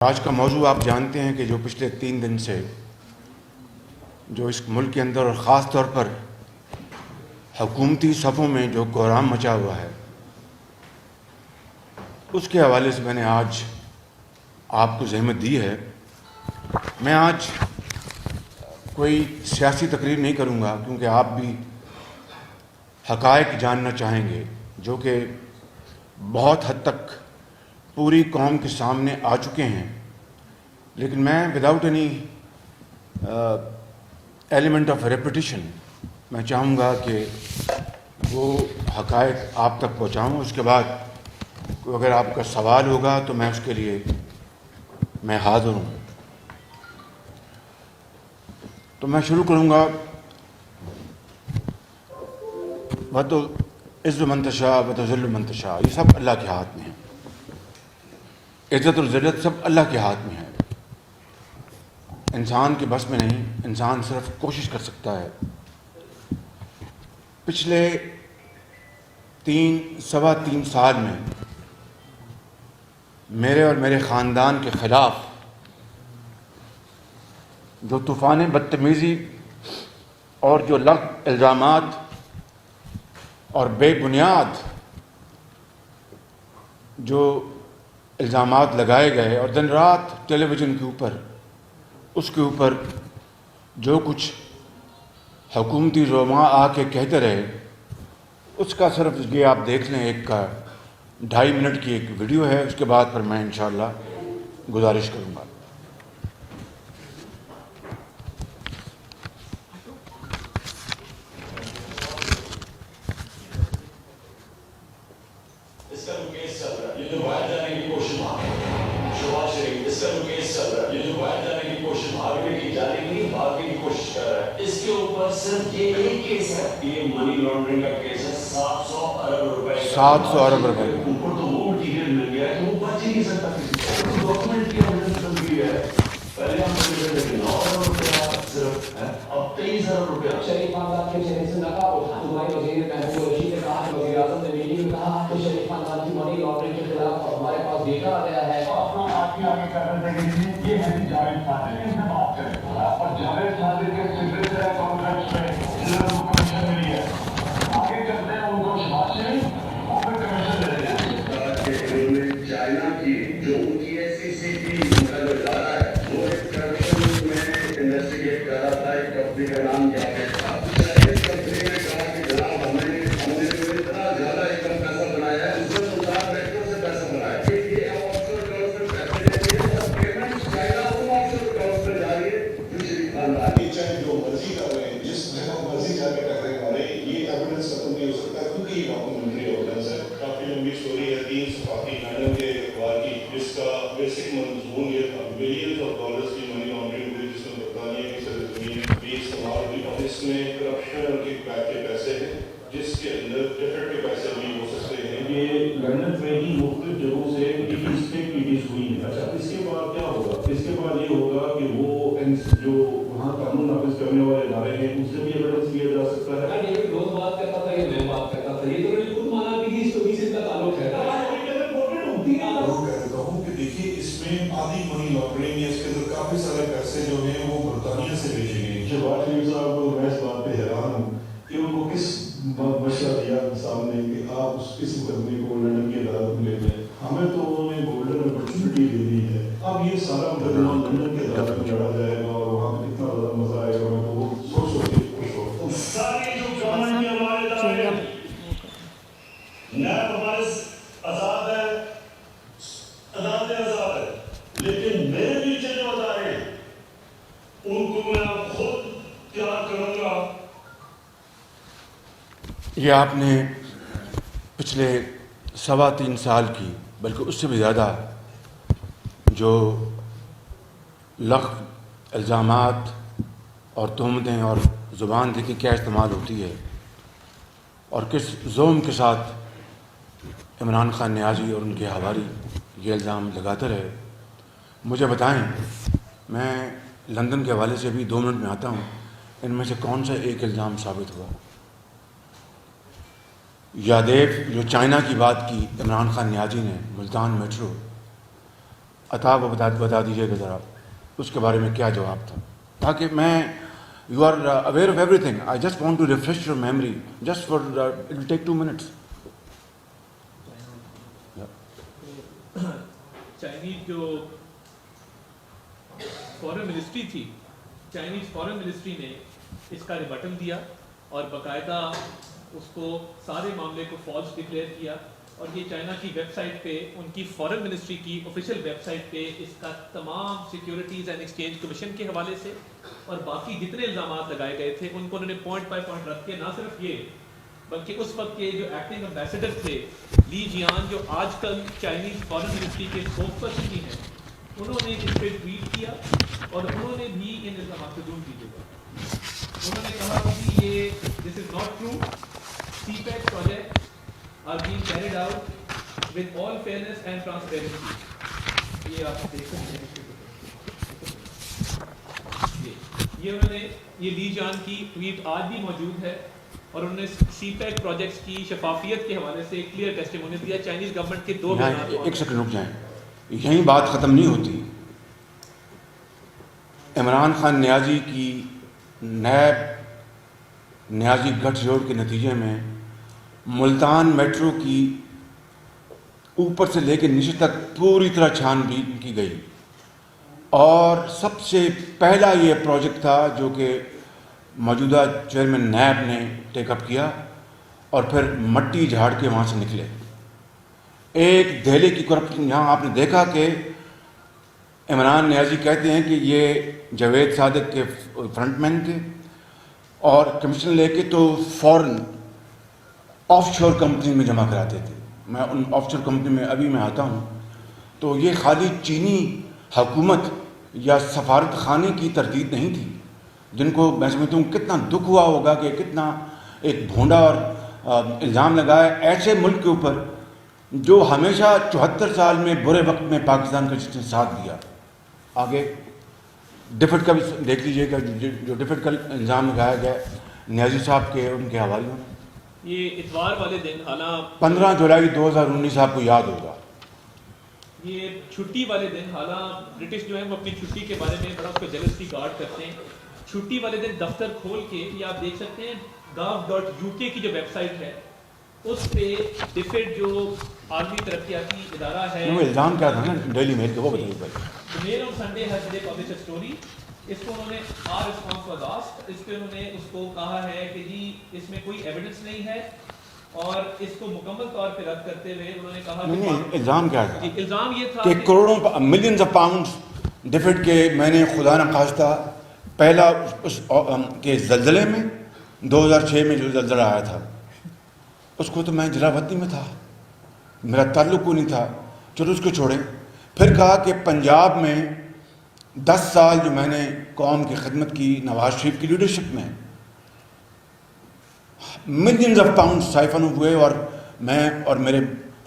آج کا موضوع آپ جانتے ہیں کہ جو پچھلے 3 دن سے جو اس ملک کے اندر اور خاص طور پر حکومتی صفوں میں جو کوہرام مچا ہوا ہے، اس کے حوالے سے میں نے آج آپ کو زحمت دی ہے۔ میں آج کوئی سیاسی تقریر نہیں کروں گا، کیونکہ آپ بھی حقائق جاننا چاہیں گے جو کہ بہت حد تک پوری قوم کے سامنے آ چکے ہیں، لیکن میں without any element of repetition میں چاہوں گا کہ وہ حقائق آپ تک پہنچاؤں۔ اس کے بعد اگر آپ کا سوال ہوگا تو میں اس کے لیے میں حاضر ہوں۔ تو میں شروع کروں گا، وَتُعِزُّ مَن تَشَاءُ وَتُذِلُّ مَن تَشَاءُ، یہ سب اللہ کے ہاتھ میں ہے۔ عزت اور ذلت سب اللہ کے ہاتھ میں ہے، انسان کے بس میں نہیں۔ انسان صرف کوشش کر سکتا ہے۔ پچھلے سوا تین سال میں میرے اور میرے خاندان کے خلاف جو طوفان بدتمیزی اور جو الزامات اور بے بنیاد جو الزامات لگائے گئے، اور دن رات ٹیلی ویژن کے اوپر اس کے اوپر جو کچھ حکومتی رعاں آ کے کہتے رہے، اس کا صرف یہ آپ دیکھ لیں، ایک 2.5 منٹ کی ایک ویڈیو ہے۔ اس کے بعد پر میں انشاءاللہ گزارش کروں گا۔ اس کا جو کیس چل رہا ہے، یہ جو باہر جانے کی کوشش شہباز شریف، اس کا جو کیس چل رہا ہے، یہ جو باہر جانے کی کوشش بھاگنے کی کوشش کر رہا ہے، اس کے اوپر صرف یہ ایک کیس ہے، یہ منی لانڈرنگ کا کیس ہے۔ 700 ارب روپے 700 ارب روپے ان کو تو وہ مٹیریل مل گیا کہ وہ بچ ہی نہیں سکتا کسی کو۔ ڈاکومنٹ کی ایویڈنس مل گئی ہے۔ پہلے ہم نے 9 ارب روپے صرف ہے، اب 23 ارب روپے۔ شریف خاندان کے چہرے سے نقاب اٹھا۔ ہمارے وزیر محبوب رشید نے کہا کہ وزیر اعظم نے میٹنگ میں کہا کہ شریف خاندان کی منی لانڈرنگ کے خلاف ہمارے پاس ڈیٹا آ گیا ہے۔ اپنا آپ کی آگے کرنے لگے، یہ ہے جاوید صادق، ان سے بات کریں۔ اور جاوید صادق کے سگنیچر ہے کانٹریکٹ میں، جنہوں کو کمیشن ملی ہے، آگے کرتے ہیں ان کو شہباز شریف اور پھر کمیشن دے دیں۔ انہوں نے چائنا کی جو ان کی SEC کا جو ادارہ ہے، وہ ایک کرپشن میں انویسٹیگیٹ کر رہا تھا۔ ایک کمپنی کا نام جاوید تھا۔ اس کمپنی نے کہا کہ جناب ہم نے جو اتنا زیادہ ایکم پیسہ بنایا ہے، اس سے 50 میٹرو سے پیسہ بنایا ہے۔ یہ آف شور اکاؤنٹ میں پیسے دیتے ہیں اور پیمنٹ چائنا کو آف شور اکاؤنٹ میں جا رہی ہے، جو شریف خاندان یہ چاہے جو مرضی کر رہے ہیں، جس جگہ مرضی جا کے ٹکرے مارے، یہ ایویڈنس ختم نہیں ہو سکتا، کیونکہ یہ ڈاکومنٹری ایویڈنس ہے۔ کافی لمبی اسٹوری ہے، 3 صفحاتی میڈم کے اخبار کی، جس کا بیسک مضمون یہ تھا بلینز آف ڈالرز کی منی لانڈرنگ ہوئی، جس میں برطانیہ کی سرزمین بھی استعمال ہوئی، اور اس میں کرپشن اور کک بیک کے پیسے ہیں، جس کے اندر ٹکٹ کے پیسے بھی ہو سکتے ہیں۔ یہ لندن میں ہی مختلف جگہوں سے پیٹیز ہوئی ہیں۔ اچھا، اس کے بعد کیا ہوگا؟ اس کے بعد یہ ہوگا کہ وہ جو وہاں قانون نافذ کرنے والے ادارے ہیں، ان سے بھی ایویڈنس لیا جا سکتا ہے۔ یہ بھی روز بات کرتا تھا، یہ میں بات کرتا تھا، یہ تو نے خود مانا کہ اس کو سے کا تعلق ہے۔ دیکھیے، اس میں آدھی منی لانڈرنگ ہے، اس کے اندر کافی سارے پیسے جو ہیں وہ برطانیہ سے بھیجے گئے۔ شہباز شریف صاحب کو میں اس بات پہ حیران ہوں کہ ان کو کس مشورہ دیا سامنے کہ آپ اس مقدمے کو لندن کی عدالت میں لے جائیں۔ ہمیں تو انہوں نے گولڈن اپرچونٹی دے دی ہے۔ اب یہ سارا مقدمہ لندن کی عدالت میں لڑا جائے گا اور وہاں پہ کتنا زیادہ مزہ آئے گا، میں تو وہ سوچ کے خوش ہوں۔ ساری جو گورنمنٹ کے ہمارے ادارے ہیں، نیب ہمارے آزاد ہے، عدالتیں آزاد ہے، لیکن میرے پیچھے جو ادارے ہیں ان کو میں اب خود تیار کروں گا۔ یہ آپ نے پچھلے سوا 3 سال کی، بلکہ اس سے بھی زیادہ، جو لغو الزامات اور تہمتیں اور زبان دیکھی کیا استعمال ہوتی ہے، اور کس زوم کے ساتھ عمران خان نیازی اور ان کے حواری یہ الزام لگاتے رہے۔ مجھے بتائیں، میں لندن کے حوالے سے بھی 2 منٹ میں آتا ہوں، ان میں سے کون سا ایک الزام ثابت ہوا؟ یادیو جو چائنا کی بات کی عمران خان نیازی نے، ملتان میٹرو، عطا کو بتا دیجیے گا ذرا اس کے بارے میں کیا جواب تھا، تاکہ میں یو آر اویئر آف ایوری تھنگ. I just want to refresh your memory just for it will take 2 minutes. Chinese جو فورن منسٹری تھی، چائنیز فورن منسٹری نے اس کا ریبٹل دیا اور باقاعدہ اس کو سارے معاملے کو فالس ڈکلیئر کیا، اور یہ چائنا کی ویب سائٹ پہ، ان کی فورن منسٹری کی آفیشیل ویب سائٹ پہ اس کا تمام سیکیورٹیز اینڈ ایکسچینج کمیشن کے حوالے سے اور باقی جتنے الزامات لگائے گئے تھے ان کو انہوں نے پوائنٹ بائی پوائنٹ رکھ کے، نہ صرف یہ بلکہ اس وقت کے جو ایکٹنگ امبیسڈر تھے لی جیان، جو آج کل چائنیز فورن منسٹری کے اسپوکس پرسن بھی ہیں، انہوں نے اس پہ ٹویٹ کیا اور انہوں نے بھی ان الزامات سے دور کیجیے گا. انہوں نے کہا کہ یہ this is not true, CPEC project are being carried out with all fairness and transparency. یہ آپ دیکھ سکتے ہیں. یہ انہوں نے، یہ لی جان کی ٹویٹ آج بھی موجود ہے، اور انہوں نے سی پیک پروجیکٹس کی شفافیت کے حوالے سے ایک کلیئر ٹیسٹیمونی دیا. چائنیز گورنمنٹ کے 2 بیانات. ایک سیکنڈ رک جائیں، یہیں بات ختم نہیں ہوتی. عمران خان نیازی کی نیب نیازی گٹھ جوڑ کے نتیجے میں ملتان میٹرو کی اوپر سے لے کے نیچے تک پوری طرح چھان بین کی گئی، اور سب سے پہلا یہ پروجیکٹ تھا جو کہ موجودہ چیئرمین نیب نے ٹیک اپ کیا، اور پھر مٹی جھاڑ کے وہاں سے نکلے. ایک دہلی کی کرپشن، یہاں آپ نے دیکھا کہ عمران نیازی کہتے ہیں کہ یہ جاوید صادق کے فرنٹ مین تھے، اور کمیشن لے کے تو فوراً آف شور کمپنی میں جمع کراتے تھے. میں ان آف شور کمپنی میں ابھی میں آتا ہوں تو یہ خالی چینی حکومت یا سفارت خانے کی تردید نہیں تھی، جن کو میں سمجھتا ہوں کتنا دکھ ہوا ہوگا کہ کتنا ایک بھونڈا اور الزام لگایا ایسے ملک کے اوپر جو ہمیشہ 74 سال میں برے وقت میں پاکستان کا جس نے ساتھ دیا. آگے ڈفٹ کا بھی دیکھ لیجیے گا، جو ڈفٹ کا الزام لگایا گیا نیازی صاحب کے ان کے حوالے میں. یہ اتوار والے دن، حالانکہ 15 جولائی 2019 آپ کو یاد ہوگا، یہ چھٹی والے دن، حالانکہ برٹش جو ہے وہ اپنی چھٹی کے بارے میں بڑا اس کو جیلسلی گارڈ کرتے ہیں. چھٹی والے دن دفتر کھول کے یہ آپ دیکھ سکتے ہیں gov.uk کی جو ویب سائٹ ہے اس پہ ڈفٹ جو عالمی ترقیاتی ادارہ ہے، وہ الزام کیا تھا نا ڈیلی میل کے، وہ بتائیے بھائی. Mail on Sunday has today publish a story. اس کو انہوں نے رسپانس واز آسکڈ، اس پہ انہوں نے اس کو کہا ہے کہ جی اس میں کوئی ایویڈنس نہیں ہے، اور اس کو مکمل طور پہ رد کرتے ہوئے انہوں نے کہا نہیں، الزام کیا تھا الزام یہ تھا کہ کروڑوں ملینز آف پاؤنڈز ڈفٹ کے میں نے خدا نخواستہ پہلا اس کے زلزلے میں 2006 میں جو زلزلہ آیا تھا اس کو تو میں جلاوطنی میں تھا، میرا تعلق کو نہیں تھا، چلو اس کو چھوڑیں. پھر کہا کہ پنجاب میں 10 سال جو میں نے قوم کی خدمت کی نواز شریف کی لیڈرشپ میں، ملینز آف پاؤنڈ سائفن ہوئے، اور میں اور میرے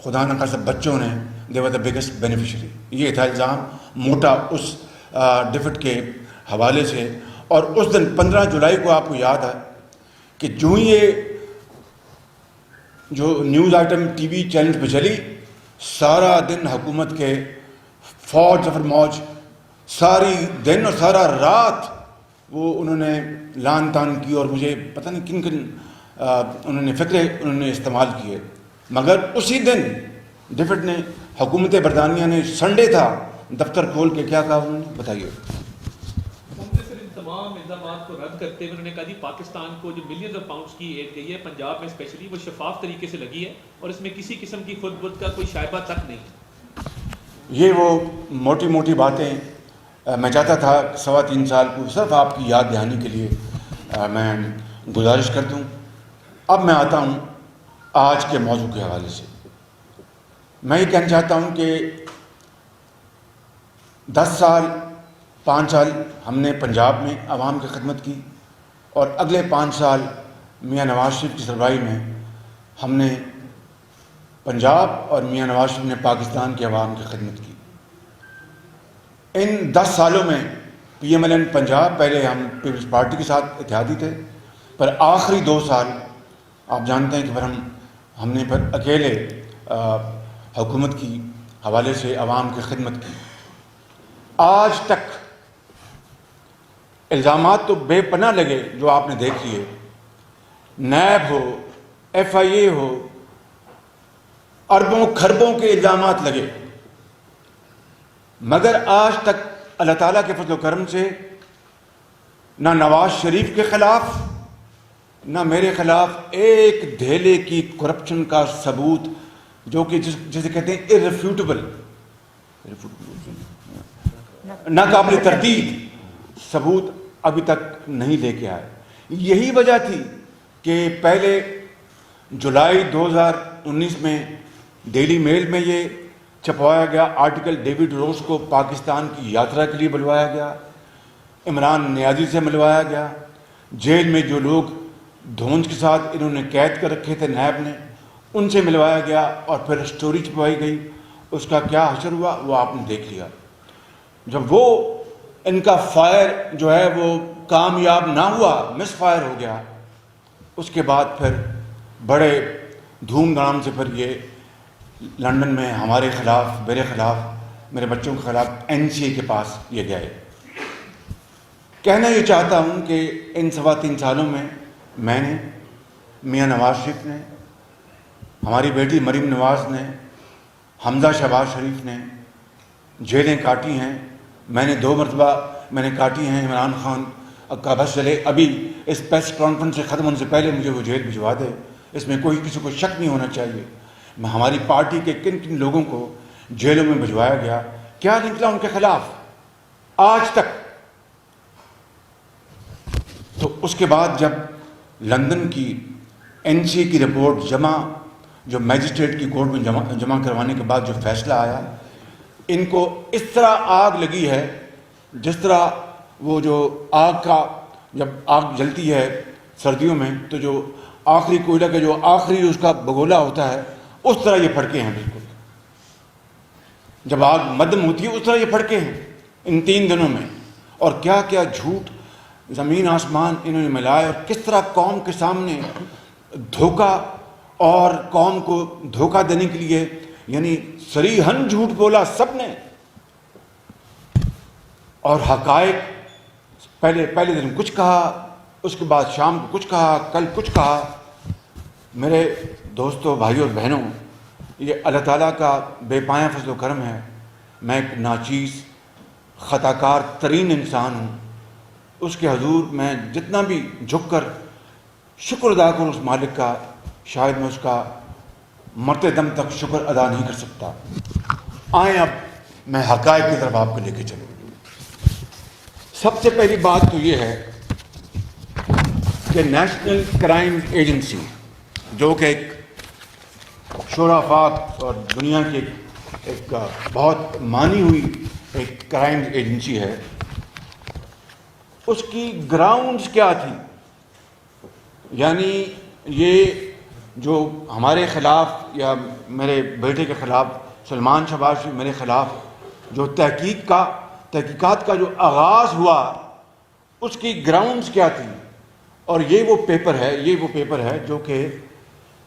خدا نخواستہ بچوں نے دے ور دا بگیسٹ بینیفیشری. یہ تھا الزام موٹا اس ڈفٹ کے حوالے سے. اور اس دن 15 جولائی کو آپ کو یاد ہے کہ جو ہی یہ جو news item T V channel پہ چلی، سارا دن حکومت کے فوج ظفر موج ساری دن اور سارا رات وہ انہوں نے لان تان کی، اور مجھے پتہ نہیں کن کن انہوں نے فکرے انہوں نے استعمال کیے. مگر اسی دن ڈفٹ نے، حکومت برطانیہ نے، سنڈے تھا، دفتر کھول کے کیا کہا انہوں نے بتائیے. تمام الزامات کو رد کرتے ہوئے انہوں نے کہا جی پاکستان کو جو ملینز آف پاؤنڈز کی ایڈ گئی ہے پنجاب میں اسپیشلی، وہ شفاف طریقے سے لگی ہے اور اس میں کسی قسم کی خود بد کا کوئی شائبہ تک نہیں. یہ وہ موٹی موٹی باتیں میں چاہتا تھا 3.25 سال کو صرف آپ کی یاد دہانی کے لیے میں گزارش کر دوں. اب میں آتا ہوں آج کے موضوع کے حوالے سے. میں یہ کہنا چاہتا ہوں کہ 10 سال 5 سال ہم نے پنجاب میں عوام کی خدمت کی، اور اگلے 5 سال میاں نواز شریف کی سربراہی میں ہم نے پنجاب اور میاں نواز شریف نے پاکستان کے عوام کی خدمت کی. ان 10 سالوں میں P M L N Punjab, پہلے ہم پیپلز پارٹی کے ساتھ اتحادی تھے، پر آخری 2 سال آپ جانتے ہیں کہ پھر ہم نے پھر اکیلے حکومت کی حوالے سے عوام کی خدمت کی. آج تک الزامات تو بے پناہ لگے جو آپ نے دیکھ لیے، نیب ہو، FIA ہو، اربوں کھربوں کے الزامات لگے، مگر آج تک اللہ تعالیٰ کے فضل و کرم سے نہ نواز شریف کے خلاف نہ میرے خلاف ایک دھیلے کی کرپشن کا ثبوت، جو کہ جسے کہتے ہیں irrefutable، ناقابل تردید ثبوت ابھی تک نہیں لے کے آئے۔ یہی وجہ تھی کہ پہلے جولائی 2019 میں ڈیلی میل میں یہ چھپوایا گیا آرٹیکل، ڈیوڈ روز کو پاکستان کی یاترا کے لیے بلوایا گیا، عمران نیازی سے ملوایا گیا، جیل میں جو لوگ دھونج کے ساتھ انہوں نے قید کر رکھے تھے نیب نے، ان سے ملوایا گیا، اور پھر سٹوری چھپوائی گئی۔ اس کا کیا حشر ہوا وہ آپ نے دیکھ لیا۔ جب وہ ان کا فائر جو ہے وہ کامیاب نہ ہوا، مس فائر ہو گیا، اس کے بعد پھر بڑے دھوم دھام سے پھر یہ لندن میں ہمارے خلاف، میرے خلاف، میرے بچوں کے خلاف NCA کے پاس یہ گئے۔ کہنا یہ چاہتا ہوں کہ ان 3.25 سالوں میں میں نے، میاں نواز شریف نے، ہماری بیٹی مریم نواز نے، حمزہ شہباز شریف نے جیلیں کاٹی ہیں۔ میں نے 2 مرتبہ میں نے کاٹی ہیں۔ عمران خان کا بس چلے ابھی اس پریس کانفرنس سے ختم ہونے سے پہلے مجھے وہ جیل بھجوا دے، اس میں کوئی کسی کو شک نہیں ہونا چاہیے۔ ہماری پارٹی کے کن کن لوگوں کو جیلوں میں بھجوایا گیا، کیا نکلا ان کے خلاف آج تک۔ تو اس کے بعد جب لندن کی NCA کی رپورٹ جو میجسٹریٹ کی کورٹ میں جمع کروانے کے بعد جو فیصلہ آیا، ان کو اس طرح آگ لگی ہے جس طرح وہ جو آگ کا، جب آگ جلتی ہے سردیوں میں تو جو آخری کوئلہ کا جو آخری اس کا بگولا ہوتا ہے، اس طرح یہ پھڑکے ہیں بالکل۔ جب آگ مدم ہوتی ہے اس طرح یہ پھڑکے ہیں ان 3 دنوں میں۔ اور کیا کیا جھوٹ زمین آسمان انہوں نے ملائے، اور کس طرح قوم کے سامنے دھوکہ، اور قوم کو دھوکہ دینے کے لیے یعنی صریحاً جھوٹ بولا سب نے، اور حقائق پہلے دن کچھ کہا، اس کے بعد شام کو کچھ کہا، کل کچھ کہا۔ میرے دوستوں، بھائیوں اور بہنوں، یہ اللہ تعالیٰ کا بے پایہ فضل و کرم ہے۔ میں ایک ناچیز، خطا کار ترین انسان ہوں۔ اس کے حضور میں جتنا بھی جھک کر شکر ادا کروں اس مالک کا، شاید میں اس کا مرتے دم تک شکر ادا نہیں کر سکتا۔ آئیں اب میں حقائق کی طرف آپ کو لے کے چلوں۔ سب سے پہلی بات تو یہ ہے کہ نیشنل کرائم ایجنسی، جو کہ ایک شورا افاق اور دنیا کی ایک بہت مانی ہوئی ایک کرائم ایجنسی ہے، اس کی گراؤنڈز کیا تھی؟ یعنی یہ جو ہمارے خلاف یا میرے بیٹے کے خلاف، سلمان شہباز شریف میرے خلاف جو تحقیقات کا جو آغاز ہوا، اس کی گراؤنڈز کیا تھی؟ اور یہ وہ پیپر ہے جو کہ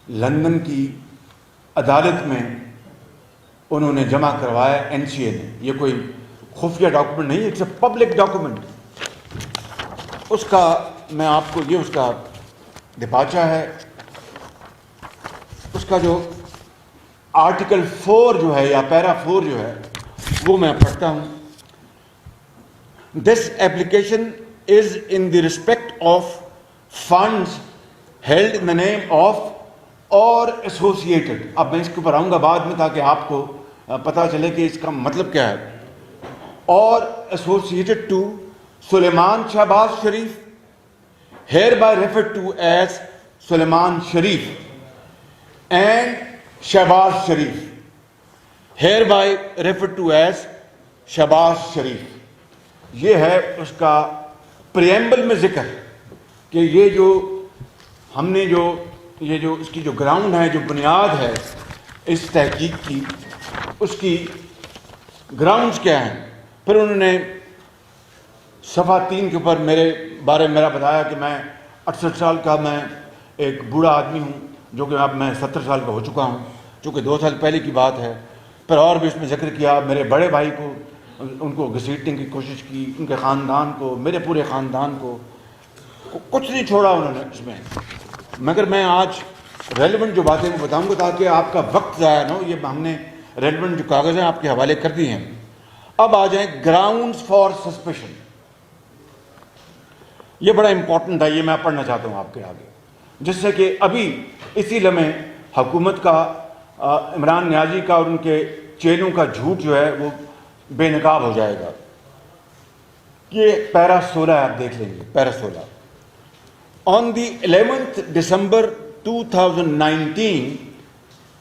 لندن کی عدالت میں انہوں نے جمع کروایا NCA نے۔ یہ کوئی خفیہ ڈاکومنٹ نہیں ہے، اٹس اے پبلک ڈاکومنٹ۔ اس کا میں آپ کو یہ اس کا دپاچہ ہے، اس کا جو آرٹیکل 4 جو ہے یا پیرا 4 جو ہے وہ میں پڑھتا ہوں۔ This application is in the respect of funds held in the name of or associated۔ اب میں اس کے اوپر آؤں گا بعد میں تاکہ آپ کو پتہ چلے کہ اس کا مطلب کیا ہے۔ اور associated to Sulaiman Shahbaz Sharif, hereby referred to as Sulaiman Sharif and Shahbaz Sharif, hereby referred to as Shahbaz شریف۔ یہ ہے اس کا پریمبل میں ذکر کہ یہ جو ہم نے یہ جو اس کی جو گراؤنڈ ہے، جو بنیاد ہے اس تحقیق کی، اس کی گراؤنڈز کیا ہیں۔ پھر انہوں نے صفحہ 3 کے اوپر میرے بارے میں میرا بتایا کہ میں 68 سال کا میں ایک بوڑھا آدمی ہوں، جو کہ اب میں 70 سال کا ہو چکا ہوں، چونکہ 2 سال پہلے کی بات ہے۔ پھر اور بھی اس میں ذکر کیا میرے بڑے بھائی کو ان کو گھسیٹنے کی کوشش کی، ان کے خاندان کو، میرے پورے خاندان کو، کچھ نہیں چھوڑا انہوں نے اس میں. مگر میں آج ریلیونٹ جو باتیں میں بتاؤں گا تاکہ آپ کا وقت ضائع نہ ہو. یہ ہم نے ریلیونٹ جو کاغذ ہیں آپ کے حوالے کر دیے ہیں. اب آ جائیں گراؤنڈز فار سسپیشن. یہ بڑا امپورٹنٹ ہے، یہ میں پڑھنا چاہتا ہوں آپ کے آگے، جس سے کہ ابھی اسی لمحے حکومت کا، عمران نیازی کا اور ان کے چیلوں کا جھوٹ جو ہے وہ بے نقاب ہو جائے گا. یہ پیرا 16 آپ دیکھ لیں گے. پیرا 16. On the 11th December 2019,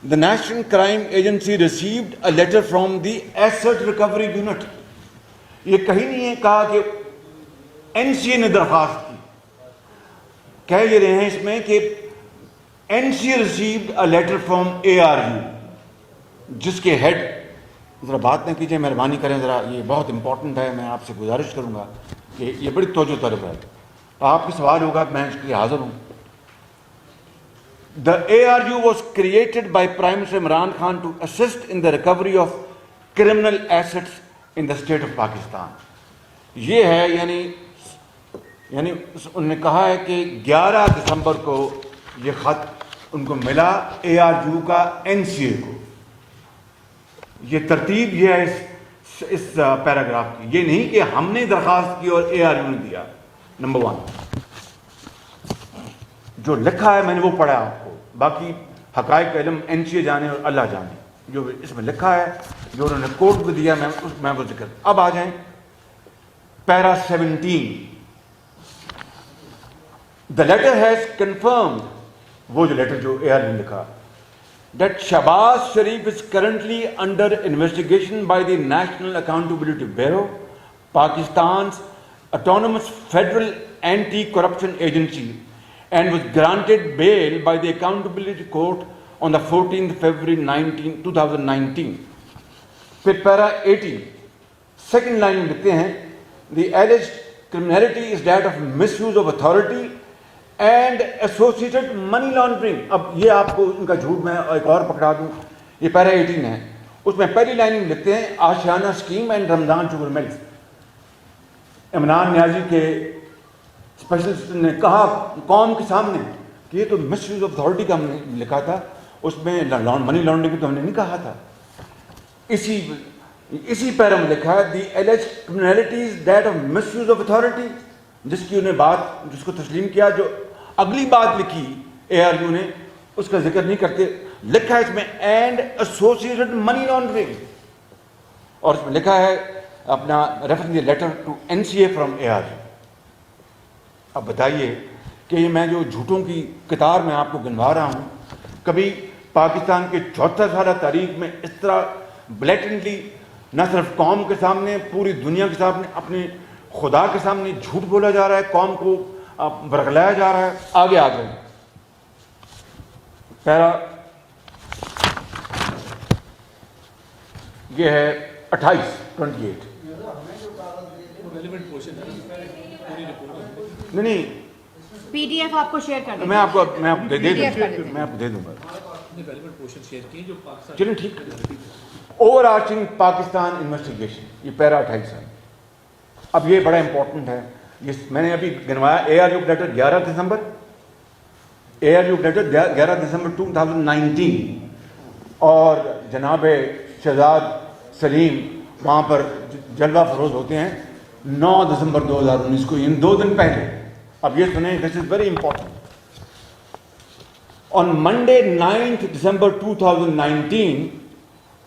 the National Crime Agency received a letter from the Asset Recovery Unit. یہ کہیں نہیں ہے کہا کہ NCA نے درخواست کی. کہہ یہ رہے ہیں اس میں کہ NCA received a letter from ARU, جس کے ہیڈ، ذرا بات نہ کیجیے مہربانی کریں ذرا، یہ بہت امپورٹنٹ ہے. میں آپ سے گزارش کروں گا کہ یہ بڑی توجہ طلب ہے. آپ کے سوال ہوگا، میں اس کے لیے حاضر ہوں. The ARU was created by Prime Minister Imran Khan to assist in the recovery of criminal assets in the state of Pakistan. یہ ہے یعنی انہوں نے کہا ہے کہ 11 دسمبر کو یہ خط ان کو ملا ARU کا NCA کو. یہ ترتیب یہ ہے اس پیراگراف کی. یہ نہیں کہ ہم نے درخواست کی اور ARU نے دیا. نمبر 1 جو لکھا ہے میں نے وہ پڑھا آپ کو، باقی حقائق کا علم NCA جانے اور اللہ جانے. جو اس میں لکھا ہے، جو انہوں نے کوٹ بھی دیا، میں وہ ذکر. اب آ جائیں پیرا 17. The letter has confirmed، وہ جو لیٹر جو ARU نے لکھا، that Shahbaz Sharif is currently under investigation by the National Accountability Bureau, Pakistan's autonomous federal anti-corruption agency, and was granted bail by the Accountability Court on the 14th February 2019. پھر پیرا 18 second line میں لکھتے ہیں the alleged criminality is that of misuse of authority and associated money laundering. اب یہ آپ کو ان کا جھوٹ میں ایک اور پکڑا دوں. یہ پیرا 18 ہے، اس میں پہلی لائن میں لکھتے ہیں Ashiana scheme and Ramzan sugar mills. Imran Niazi کے اسپیشلسٹ نے کہا قوم کے سامنے کہ یہ تو مس یوز آف اتھارٹی کا ہم نے لکھا تھا، اس میں منی لانڈرنگ تو ہم نے نہیں کہا تھا. اسی پیرا میں لکھا ہے the alleged criminalities that of misuse of authority, جس کی انہیں بات، جس کو تسلیم کیا. جو اگلی بات لکھی ARU نے اس کا ذکر نہیں کرتے. لکھا ہے اس میں اینڈ ایسوسیٹڈ منی لانڈرنگ، اور اس میں لکھا ہے اپنا reference letter to NCA from ARU. اب بتائیے کہ یہ میں جو جھوٹوں کی قطار میں آپ کو گنوا رہا ہوں، کبھی پاکستان کے 74 سالہ تاریخ میں اس طرح بلیٹنٹلی نہ صرف قوم کے سامنے، پوری دنیا کے سامنے، اپنے خدا کے سامنے جھوٹ بولا جا رہا ہے، قوم کو برگلایا جا رہا ہے. آگے آ گئے پیرا یہ ہے 28. نہیں PDF آپ کو شیئر کر دیں. میں آپ کو دے دوں گا. چلیں ٹھیک. اوور آرچنگ پاکستان انویسٹیگیشن، یہ پیرا 28 ہے. اب یہ بڑا امپورٹنٹ ہے. یہ میں نے ابھی گنوایا ARU لیٹر 11 دسمبر 2019، اور جناب شہزاد سلیم وہاں پر جلوہ فروز ہوتے ہیں 9 دسمبر 2019 کو، ان 2 دن پہلے. اب یہ سنیں، this is very important. On Monday 9 December 2019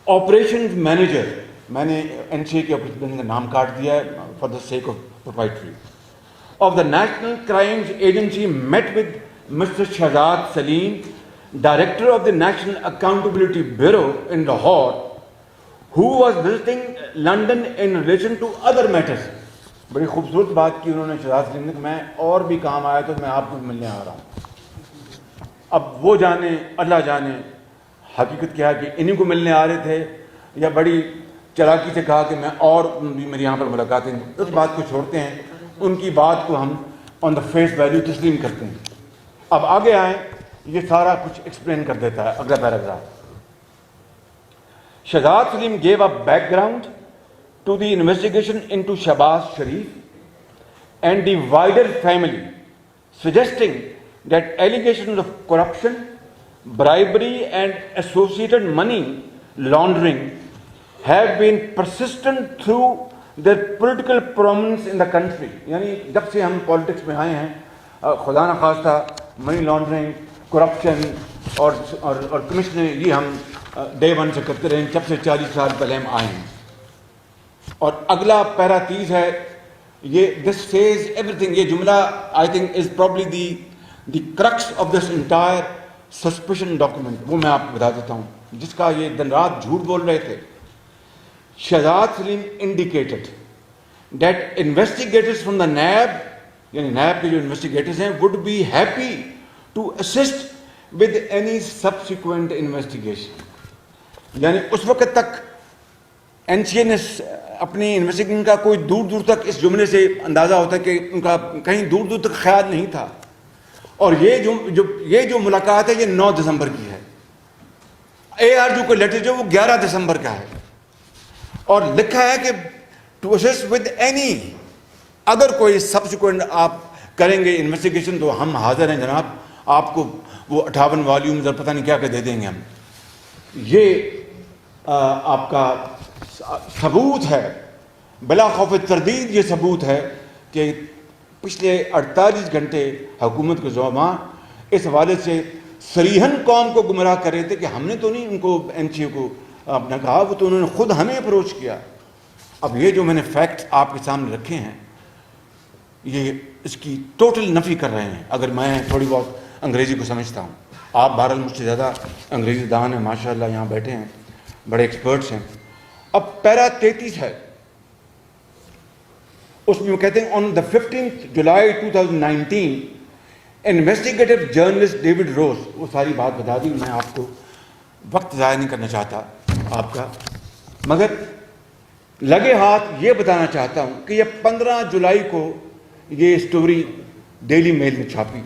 operations manager, میں نے NCA کے آپریشن کا نام کاٹ دیا ہے for the sake of proprietary, of the national crimes agency met with mister Shahzad Saleem, director of the national accountability bureau in Lahore, who was visiting London in relation to other matters. بڑی خوبصورت بات کی انہوں نے شہزاد سلیم نے کہ میں اور بھی کام آیا تو میں آپ کو ملنے آ رہا ہوں. اب وہ جانے اللہ جانے حقیقت کیا ہے کہ انہیں کو ملنے آ رہے تھے یا بڑی چلاکی سے کہا کہ میں اور بھی میری یہاں پر ملاقاتیں. اس بات کو چھوڑتے ہیں، ان کی بات کو ہم آن دا فیس ویلیو تسلیم کرتے ہیں. اب آگے آئیں، یہ سارا کچھ ایکسپلین کر دیتا ہے اگلا paragraph. Shahzad Saleem gave a background to the investigation into Shahbaz Sharif and the wider family, suggesting that allegations of corruption, bribery and associated money laundering have been persistent through their political prominence in the country. یعنی جب سے ہم politics میں آئے ہیں خدا نخواستہ money laundering, corruption اور کمیشن، یہ ہم ڈے ون سے کرتے رہے ہیں جب سے 40 سال پہلے ہم آئے ہیں. اور اگلا پیرا 30 ہے یہ دس فیز ایوری تھنگ. یہ جملہ I think is probably the crux of this entire suspicion document. وہ میں آپ کو بتا دیتا ہوں جس کا یہ دن رات جھوٹ بول رہے تھے. Shahzad Saleem indicated that investigators from the NAB, یعنی نیب کے جو انویسٹیگیٹرز ہیں، would be happy to assist with any subsequent investigation. یعنی اس وقت تک این سی اے نے اپنی انویسٹیگیشن کا کوئی دور دور تک اس جملے سے اندازہ ہوتا ہے کہ ان کا کہیں دور دور تک خیال نہیں تھا. اور یہ جو ملاقات ہے یہ 9 دسمبر کی ہے. ARU کا لیٹر جو وہ 11 دسمبر کا ہے اور لکھا ہے کہ ٹو اسسٹ ود اینی، اگر کوئی سبسیکوینٹ آپ کریں گے انویسٹیگیشن تو ہم حاضر ہیں جناب، آپ کو وہ 58 والیومز اور پتہ نہیں کیا کہ دے دیں گے ہم. یہ آپ کا ثبوت ہے، بلا خوف تردید یہ ثبوت ہے کہ پچھلے 48 گھنٹے حکومت کے زعماء اس حوالے سے صریحاً قوم کو گمراہ کر رہے تھے کہ ہم نے تو نہیں ان کو NCA کو اپنا کہا، وہ تو انہوں نے خود ہمیں اپروچ کیا. اب یہ جو میں نے فیکٹ آپ کے سامنے رکھے ہیں یہ اس کی ٹوٹل نفی کر رہے ہیں. اگر میں تھوڑی بہت انگریزی کو سمجھتا ہوں، آپ بہرحال مجھ سے زیادہ انگریزی دان ہیں، ماشاء اللہ یہاں بیٹھے ہیں، بڑے ایکسپرٹس ہیں. اب پیرا 33 ہے، اس میں وہ کہتے ہیں آن دا 15 جولائی 2019 انویسٹیگیٹو جرنلسٹ ڈیوڈ روز، وہ ساری بات بتا دی، میں آپ کو وقت ضائع نہیں کرنا چاہتا آپ کا، مگر لگے ہاتھ یہ بتانا چاہتا ہوں کہ یہ 15 جولائی کو یہ سٹوری ڈیلی میل میں چھاپی.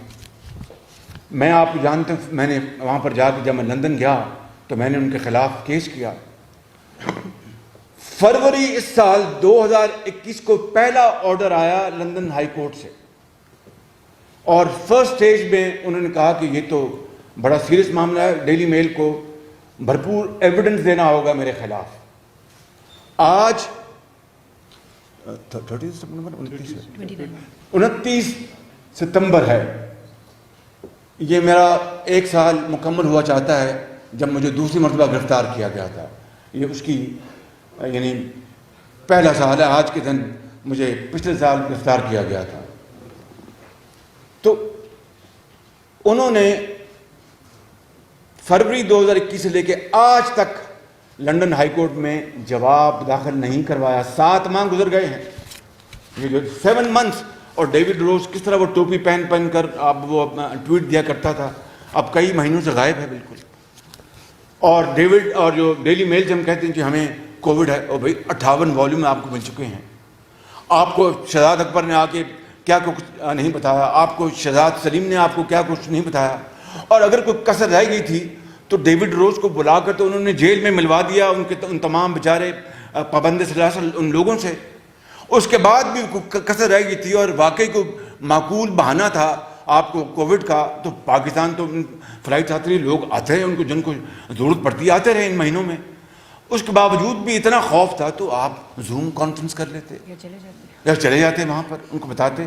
میں آپ کو جانتے ہوں، میں نے وہاں پر جا کے جب میں لندن گیا تو میں نے ان کے خلاف کیس کیا. فروری اس سال 2021 کو پہلا آرڈر آیا لندن ہائی کورٹ سے اور فرسٹ سٹیج میں انہوں نے کہا کہ یہ تو بڑا سیریس معاملہ ہے، ڈیلی میل کو بھرپور ایویڈنس دینا ہوگا میرے خلاف. آج 29 ستمبر ہے، یہ میرا 1 سال مکمل ہوا چاہتا ہے جب مجھے دوسری مرتبہ گرفتار کیا گیا تھا. یہ اس کی یعنی پہلا سال ہے. آج کے دن مجھے پچھلے سال گرفتار کیا گیا تھا. تو انہوں نے فروری 2021 سے لے کے آج تک لندن ہائی کورٹ میں جواب داخل نہیں کروایا. 7 ماہ گزر گئے ہیں، یہ جو 7 months. اور ڈیوڈ روز کس طرح وہ ٹوپی پہن کر اب وہ اپنا ٹویٹ دیا کرتا تھا، اب کئی مہینوں سے غائب ہے بالکل. اور ڈیوڈ اور جو ڈیلی میل سے ہم کہتے ہیں کہ ہمیں کووڈ ہے، اور بھائی 58 والیوم آپ کو مل چکے ہیں. آپ کو شہزاد اکبر نے آ کے کیا کچھ نہیں بتایا، آپ کو شہزاد سلیم نے آپ کو کیا کچھ نہیں بتایا. اور اگر کوئی کسر رہ گئی تھی تو ڈیوڈ روز کو بلا کر تو انہوں نے جیل میں ملوا دیا ان تمام بیچارے پابند سلاسل ان لوگوں سے. اس کے بعد بھی کسر رہ گئی تھی اور واقعی کو معقول بہانہ تھا آپ کو کووڈ کا، تو پاکستان تو فلائٹ آتے رہی، لوگ آتے ہیں ان کو جن کو ضرورت پڑتی آتے رہے ان مہینوں میں. اس کے باوجود بھی اتنا خوف تھا تو آپ زوم کانفرنس کر لیتے یا چلے جاتے وہاں پر ان کو بتاتے.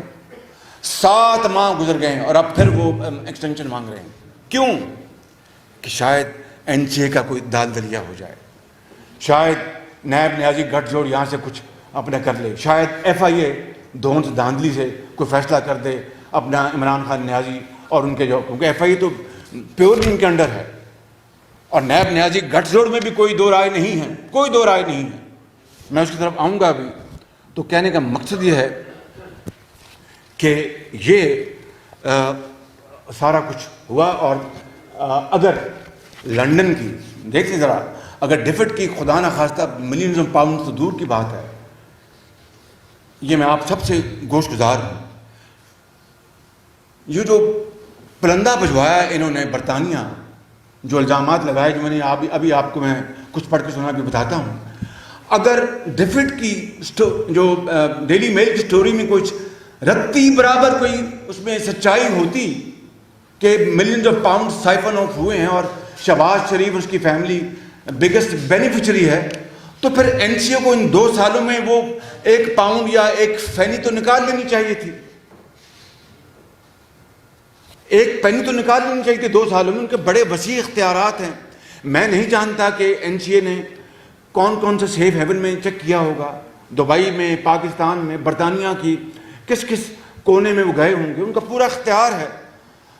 7 ماہ گزر گئے ہیں اور اب پھر وہ ایکسٹینشن مانگ رہے ہیں. کیوں؟ کہ شاید NCA کا کوئی دال دلیا ہو جائے، شاید نیب نیازی گٹھ جوڑ یہاں سے کچھ اپنا کر لے، شاید FIA دھوند دھاندلی سے کوئی فیصلہ کر دے اپنا عمران خان نیازی اور ان کے جو، کیونکہ FIA تو پیورلی ان کے انڈر ہے اور نیب نیازی گٹھ جوڑ میں بھی کوئی دو رائے نہیں ہے، کوئی دو رائے نہیں ہے. میں اس کی طرف آؤں گا ابھی. تو کہنے کا مقصد یہ ہے کہ یہ سارا کچھ ہوا. اور اگر لندن کی دیکھیں ذرا، اگر ڈیفٹ کی خدا نہ خواستہ ملینز آف پاؤنڈ تو دور کی بات ہے، یہ میں آپ سب سے گوش گزار ہوں. یہ جو پلندہ بھجوایا انہوں نے برطانیہ، جو الزامات لگائے، جو میں نے ابھی آپ کو میں کچھ پڑھ کے سنا بھی بتاتا ہوں. اگر ڈیفڈ کی جو ڈیلی میل کی سٹوری میں کچھ رتی برابر کوئی اس میں سچائی ہوتی کہ millions of pound siphon of ہوئے ہیں اور شہباز شریف اس کی فیملی بگیسٹ بینیفیشری ہے، تو پھر این سی او کو ان 2 سالوں میں وہ 1 پاؤنڈ یا 1 پینی تو نکال لینی چاہیے تھی، 1 پینی تو نکال لینی چاہیے تھی 2 سالوں میں. ان کے بڑے وسیع اختیارات ہیں. میں نہیں جانتا کہ این سی اے نے کون کون سے سیف ہیون میں چیک کیا ہوگا، دبئی میں، پاکستان میں، برطانیہ کی کس کس کونے میں وہ گئے ہوں گے. ان کا پورا اختیار ہے.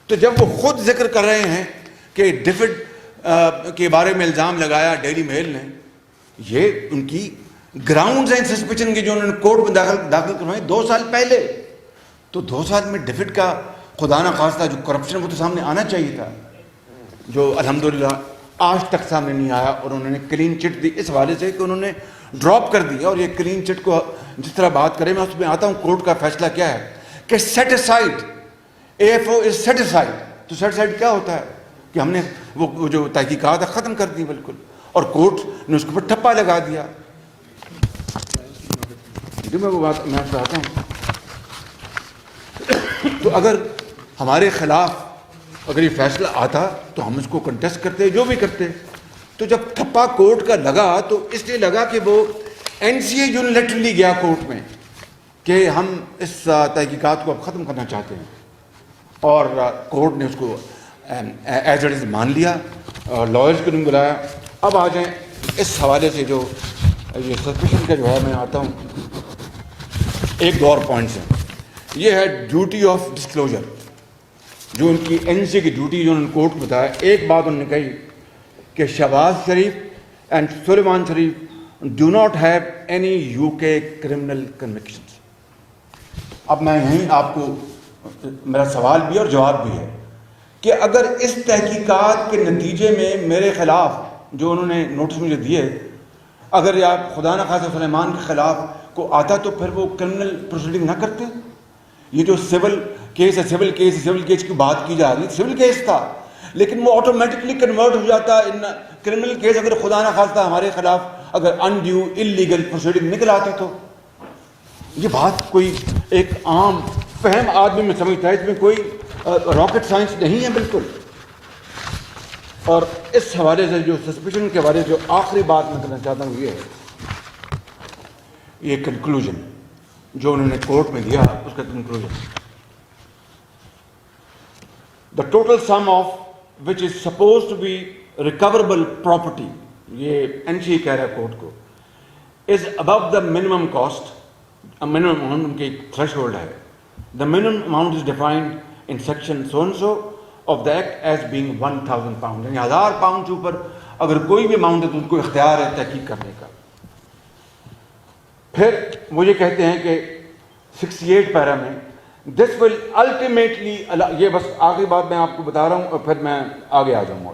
تو جب وہ خود ذکر کر رہے ہیں کہ ڈیفڈ کے بارے میں الزام لگایا ڈیلی میل نے، یہ ان کی گراؤنڈز ہیں سسپیشن کے جو انہوں نے کورٹ میں داخل کروائے 2 سال پہلے. تو 2 سال میں ڈیفڈ کا خدا نہ خواستہ جو کرپشن وہ تو سامنے آنا چاہیے تھا، جو الحمدللہ آج تک سامنے نہیں آیا. اور انہوں نے کلین چٹ دی اس حوالے سے کہ انہوں نے ڈراپ کر دیا. اور یہ کلین چٹ کو جس طرح بات کریں، میں اس میں آتا ہوں کورٹ کا فیصلہ کیا ہے کہ set aside, A F O is set aside. تو سیٹ اسائڈ کیا ہوتا ہے کہ ہم نے وہ جو تحقیقات ختم کر دی بالکل، اور کورٹ نے اس کے اوپر ٹھپا لگا دیا. جو میں وہ بات میں چاہتا ہوں، تو اگر ہمارے خلاف اگر یہ فیصلہ آتا تو ہم اس کو کنٹیسٹ کرتے، جو بھی کرتے. تو جب ٹھپا کورٹ کا لگا تو اس لیے لگا کہ وہ این سی اے یونیلیٹرلی گیا کورٹ میں کہ ہم اس تحقیقات کو اب ختم کرنا چاہتے ہیں، اور کورٹ نے اس کو ایز اٹ از مان لیا اور لائرز کو نہیں بلایا. اب آ جائیں اس حوالے سے جو یہ سسپیشن کا جو ہے، میں آتا ہوں 1-2 اور پوائنٹس ہیں. یہ ہے ڈیوٹی آف ڈسکلوجر، جو ان کی این سی کی ڈیوٹی جو انہوں نے کورٹ کو بتایا. ایک بات انہوں نے کہی کہ Shehbaz Sharif and Suleman Sharif do not have any UK criminal convictions. اب میں یہیں آپ کو میرا سوال بھی اور جواب بھی ہے کہ اگر اس تحقیقات کے نتیجے میں میرے خلاف جو انہوں نے نوٹس مجھے دیے، اگر آپ خدا نہ خواستہ سلیمان کے خلاف کو آتا تو پھر وہ کرمنل پروسیڈنگ نہ کرتے. یہ جو سول کیس ہے، سول کیس کی بات کی جا رہی ہے، سول کیس تھا لیکن وہ آٹومیٹکلی کنورٹ ہو جاتا ان کرمنل کیس اگر خدا نہ خواستہ ہمارے خلاف اگر انڈیو انلیگل پروسیڈنگ نکل آتی. تو یہ بات کوئی ایک عام فہم آدمی میں سمجھتا ہے، اس میں کوئی راکٹ سائنس نہیں ہے بالکل. اور اس حوالے سے جو سسپیشن کے بارے جو آخری بات میں کرنا چاہتا ہوں یہ ہے، یہ کنکلوژن جو انہوں نے کورٹ میں دیا، اس کا conclusion: the total sum of which is supposed to be recoverable property، یہ این سی کہہ رہا ہے کورٹ کو، is above the minimum cost. minimum amount ان کی ایک threshold ہے. the minimum amount is defined in section so and so of the act as being 1000 pounds. یعنی 1000 pound سے اوپر اگر کوئی بھی اماؤنٹ ہے تو ان کو اختیار ہے تحقیق کرنے کا. پھر وہ یہ کہتے ہیں کہ 68 پیرا میں دس ول الٹیمیٹلی، یہ بس آخری بات میں آپ کو بتا رہا ہوں اور پھر میں آگے آ جاؤں گا.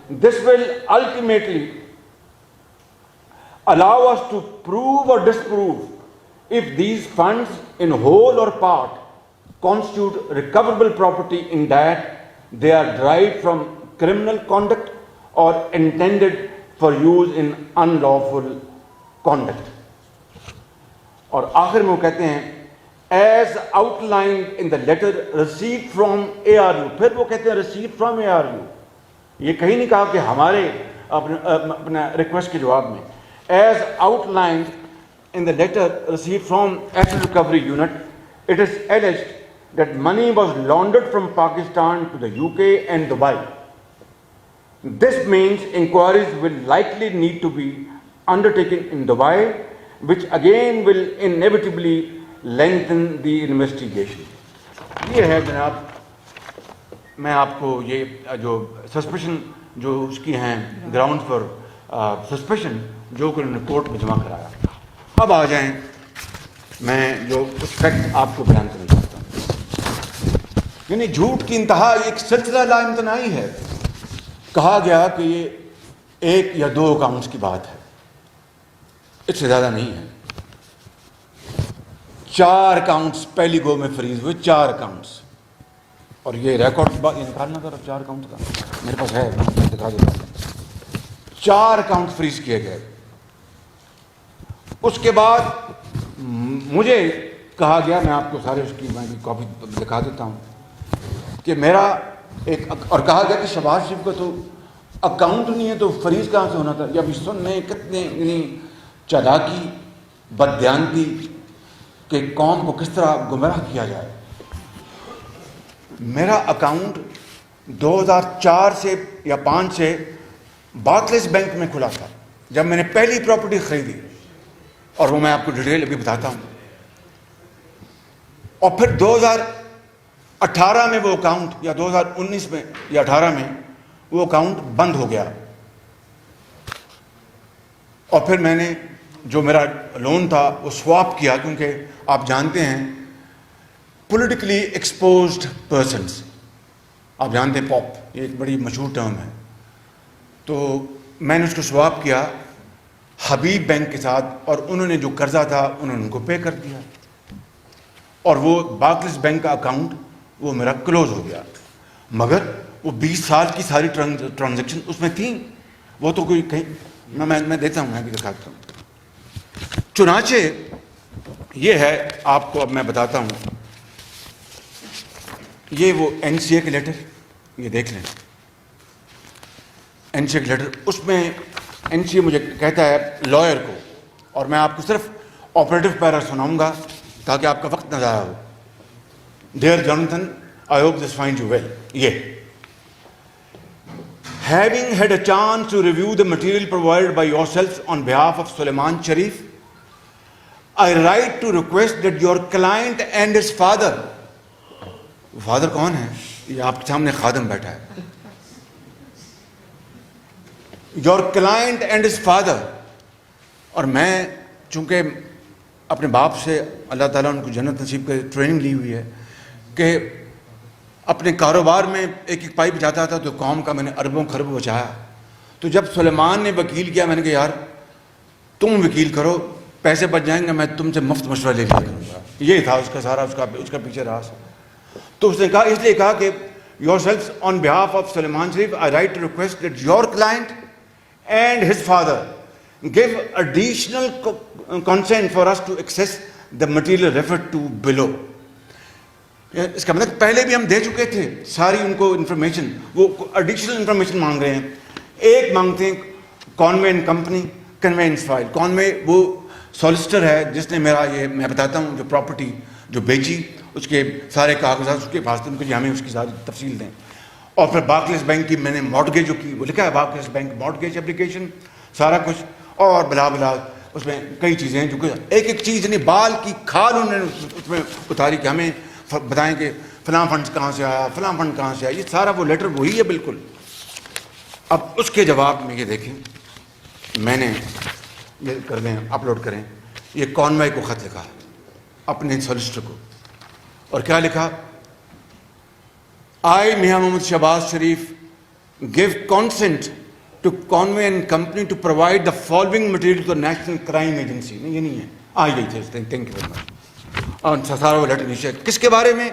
This will ultimately allow us to prove or disprove if these funds in whole or part constitute recoverable property in that they are derived from criminal conduct or intended for use in unlawful conduct. اور آخر میں وہ کہتے ہیں as outlined in the letter received from ARU. پھر وہ کہتے ہیں received from ARU. یہ کہیں نہیں کہا کہ ہمارے اپنا ریکویسٹ کے جواب میں. As outlined in the letter received from Asset Recovery Unit, it is alleged that money was laundered from Pakistan to the UK and Dubai. This means inquiries will likely need to be undertaken in Dubai, which again will inevitably lengthen the investigation. یہ ہے جناب، میں آپ کو یہ جو suspicion جو اس کی ہیں گراؤنڈ فار سسپیشن جو کہ انہوں نے کورٹ میں جمع کرایا. اب آ جائیں میں جو اس فیکٹ آپ کو بیان کرنا چاہتا ہوں. یعنی جھوٹ کی انتہا ایک سلسلہ لا امتناعی ہے. کہا گیا کہ یہ 1 یا 2 اکاؤنٹس کی بات ہے، اس سے زیادہ نہیں ہے. 4 اکاؤنٹس پہلی گو میں فریز ہوئے، 4 اکاؤنٹس. اور یہ ریکارڈ یہ نکالنا تھا 4 اکاؤنٹ کا، میرے پاس ہے، میں دکھا دیتا ہوں. 4 اکاؤنٹ فریز کیے گئے. اس کے بعد مجھے کہا گیا, میں آپ کو سارے اس کی کاپی دکھا دیتا ہوں, کہ میرا ایک, اور کہا گیا کہ شہباز شریف کا تو اکاؤنٹ نہیں ہے تو فریض کہاں سے ہونا تھا. یا ابھی سن میں کتنے چالاکی, بددیانتی کہ قوم کو کس طرح گمراہ کیا جائے. میرا اکاؤنٹ 2004 سے یا 5 سے بارکلیز بینک میں کھلا تھا جب میں نے پہلی پراپرٹی خریدی, اور وہ میں آپ کو ڈیٹیل ابھی بتاتا ہوں. اور پھر 2018 میں وہ اکاؤنٹ, یا 2019 میں یا 18 میں وہ اکاؤنٹ بند ہو گیا. اور پھر میں نے جو میرا لون تھا وہ سواپ کیا, کیونکہ آپ جانتے ہیں پولیٹیکلی ایکسپوزڈ پرسنس, آپ جانتے ہیں پاپ, یہ ایک بڑی مشہور ٹرم ہے. تو میں نے اس کو سواپ کیا حبیب بینک کے ساتھ, اور انہوں نے جو قرضہ تھا انہوں نے ان کو پے کر دیا, اور وہ بارکلیز بینک کا اکاؤنٹ وہ میرا کلوز ہو گیا. مگر وہ 20 سال کی ساری ٹرانزیکشن اس میں تھیں, وہ تو کوئی کہیں میں دیتا ہوں, میں بھی دکھاتا ہوں. چنانچہ یہ ہے, آپ کو اب میں بتاتا ہوں, یہ وہ این سی اے کے لیٹر, یہ دیکھ لیں این سی اے کے لیٹر. اس میں این سی اے مجھے کہتا ہے لائر کو, اور میں آپ کو صرف آپریٹو پیرا سناؤں گا تاکہ آپ کا وقت نہ ضائع ہو. Dear Jonathan, I hope this find you well. یہ having had a chance to review the material provided by yourselves on behalf of Sulaiman Sharif, I write to request that your client and his father, father کون ہے؟ یہ آپ کے سامنے خادم بیٹھا ہے. Your client and his father, اور میں چونکہ اپنے باپ سے اللہ تعالیٰ ان کو جنت نصیب کر ٹریننگ لی ہوئی ہے کہ اپنے کاروبار میں ایک ایک پائی بچاتا تھا, تو قوم کا میں نے اربوں خربوں بچایا. تو جب سلیمان نے وکیل کیا, میں نے کہا یار تم وکیل کرو, پیسے بچ جائیں گے, میں تم سے مفت مشورہ لے لیا کروں گا. یہ تھا اس کا سارا, اس کا پیچھے راز. تو اس نے کہا, اس لیے کہا کہ yourself on behalf of Sulaiman Sharif I write to request that your client and his father give additional consent for us to access the material referred to below. اس کا مطلب پہلے بھی ہم دے چکے تھے ساری ان کو انفارمیشن, وہ ایڈیشنل انفارمیشن مانگ رہے ہیں. ایک مانگتے ہیں کانوے اینڈ کمپنی کنوینس فائل. کانوے وہ سالسٹر ہے جس نے میرا, یہ میں بتاتا ہوں, جو پراپرٹی جو بیچی اس کے سارے کاغذات اس کے پاس تھے, ان کو ہمیں اس کی ساری تفصیل دیں. اور پھر بارکلیز بینک کی میں نے مارٹگیج جو کی, وہ لکھا ہے بارکلیز بینک مارٹگیج اپلیکیشن, سارا کچھ, اور بلا بلا اس میں کئی چیزیں ہیں جو کہ ایک ایک چیز نہیں, بال کی کھال انہوں نے اس میں اتاری کہ ہمیں بتائیں کہ فلاں فنڈ کہاں سے آیا, فلاں فنڈ کہاں سے آیا. یہ سارا وہ لیٹر وہی ہے بالکل. اب اس کے جواب میں یہ دیکھیں, میں نے یہ کر دیں, اپلوڈ کریں, یہ کانوے کو خط لکھا اپنے سالسٹر کو, اور کیا لکھا, I میاں محمد شہباز شریف give consent to Conway and Company to provide the following material to the National Crime Agency. نہیں, یہ نہیں ہے, یہی تھے. Thank you very much. اور سارا وہ لیٹر نیچے کس کے بارے میں,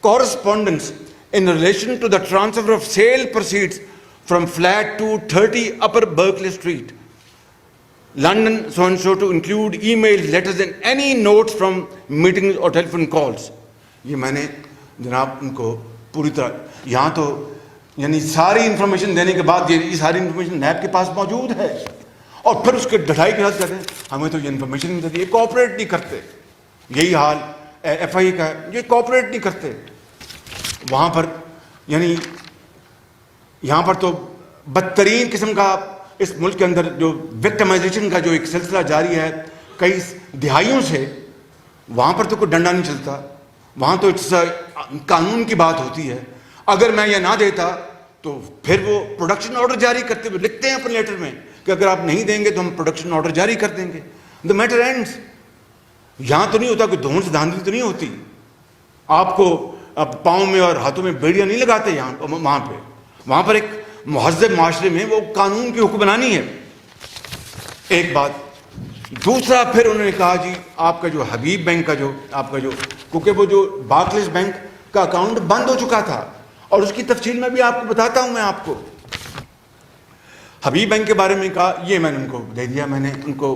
correspondence in relation to the transfer of sale proceeds from flat 230 Upper Berkeley Street, London so and so, to include emails, letters and any notes from meetings or telephone calls. یہ میں نے جناب ان کو پوری طرح, یہاں تو یعنی ساری انفارمیشن دینے کے بعد یہ ساری انفارمیشن نیب کے پاس موجود ہے, اور پھر اس کے ڈٹائی کے ساتھ کہتے ہیں ہمیں تو یہ انفارمیشن نہیں دیتی. یہ کوآپریٹ نہیں کرتے. یہی حال ایف آئی کا ہے, یہ کوآپریٹ نہیں کرتے. وہاں پر یعنی یہاں پر تو بدترین قسم کا اس ملک کے اندر جو وکٹمائزیشن کا جو ایک سلسلہ جاری ہے کئی دہائیوں سے, وہاں پر تو کوئی ڈنڈا نہیں چلتا. وہاں تو قانون کی بات ہوتی ہے. اگر میں یہ نہ دیتا تو پھر وہ پروڈکشن آرڈر جاری کرتے ہوئے لکھتے ہیں اپنے لیٹر میں کہ اگر آپ نہیں دیں گے تو ہم پروڈکشن آرڈر جاری کر دیں گے. The matter ends. یہاں تو نہیں ہوتا, کوئی دھون سے دھاندلی تو نہیں ہوتی. آپ کو اب پاؤں میں اور ہاتھوں میں بیڑیاں نہیں لگاتے یہاں وہاں پہ. وہاں پر ایک مہذب معاشرے میں وہ قانون کی حکمرانی ہے. ایک بات. دوسرا پھر انہوں نے کہا جی آپ کا جو حبیب بینک کا جو آپ کا جو, کیونکہ وہ جو بارکلیز بینک کا اکاؤنٹ بند ہو چکا تھا, اور اس کی تفصیل میں بھی آپ کو بتاتا ہوں. میں آپ کو حبیب بینک کے بارے میں کہا, یہ میں نے ان کو دے دیا. میں نے ان کو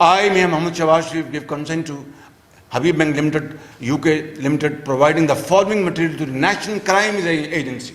I, Mian Mohammad Shahbaz Sharif, give consent to Habib Bank Limited, UK Limited, providing the following material to the National Crime Agency.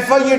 FIA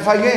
FIA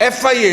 FIA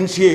NCA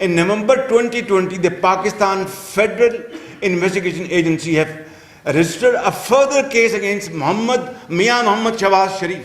in November 2020 the Pakistan Federal Investigation Agency have registered a further case against Mian Mohammad Shahbaz Sharif.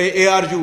ARU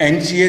NCA